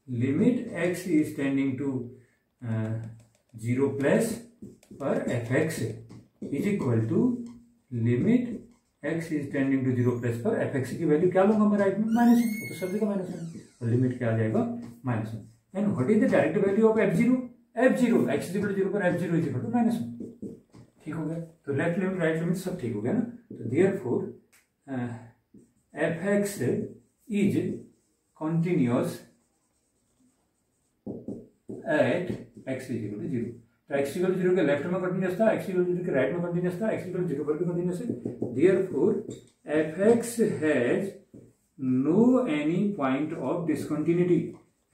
limit x is tending to 0 plus पर fx is equal to limit x is tending to 0 plus पर fx की value क्या लूंगा मैं right में? -1, तो सब जगह -1, और लिमिट क्या आ जाएगा? -1। And what is the direct value of f0? f0 x is equal to 0 पर f0 इज इक्वल टू -1, ठीक हो गया। तो लेफ्ट लिमिट राइट लिमिट सब ठीक हो गया ना। तो therefore fx is continuous at x is equal to 0। तो x इक्वल टू 0 के लेफ्ट में कंटिन्यूअस था, x इक्वल टू 0 के राइट में कंटिन्यूअस था, x इक्वल टू 0 पर भी कंटिन्यूअस है। Therefore fx has no any point of discontinuity,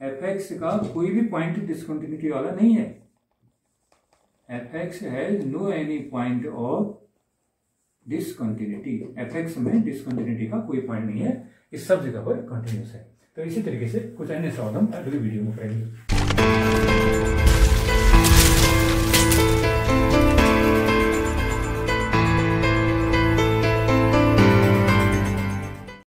fx का कोई भी पॉइंट डिसकंटिन्यूटी वाला नहीं है। fx has no any point of discontinuity, fx में डिसकंटिन्यूटी का कोई पॉइंट नहीं है, इस सब जगह पर कंटिन्यूअस है। तो इसी तरीके से कुछ अन्य सवाल हम अगली वीडियो में करेंगे।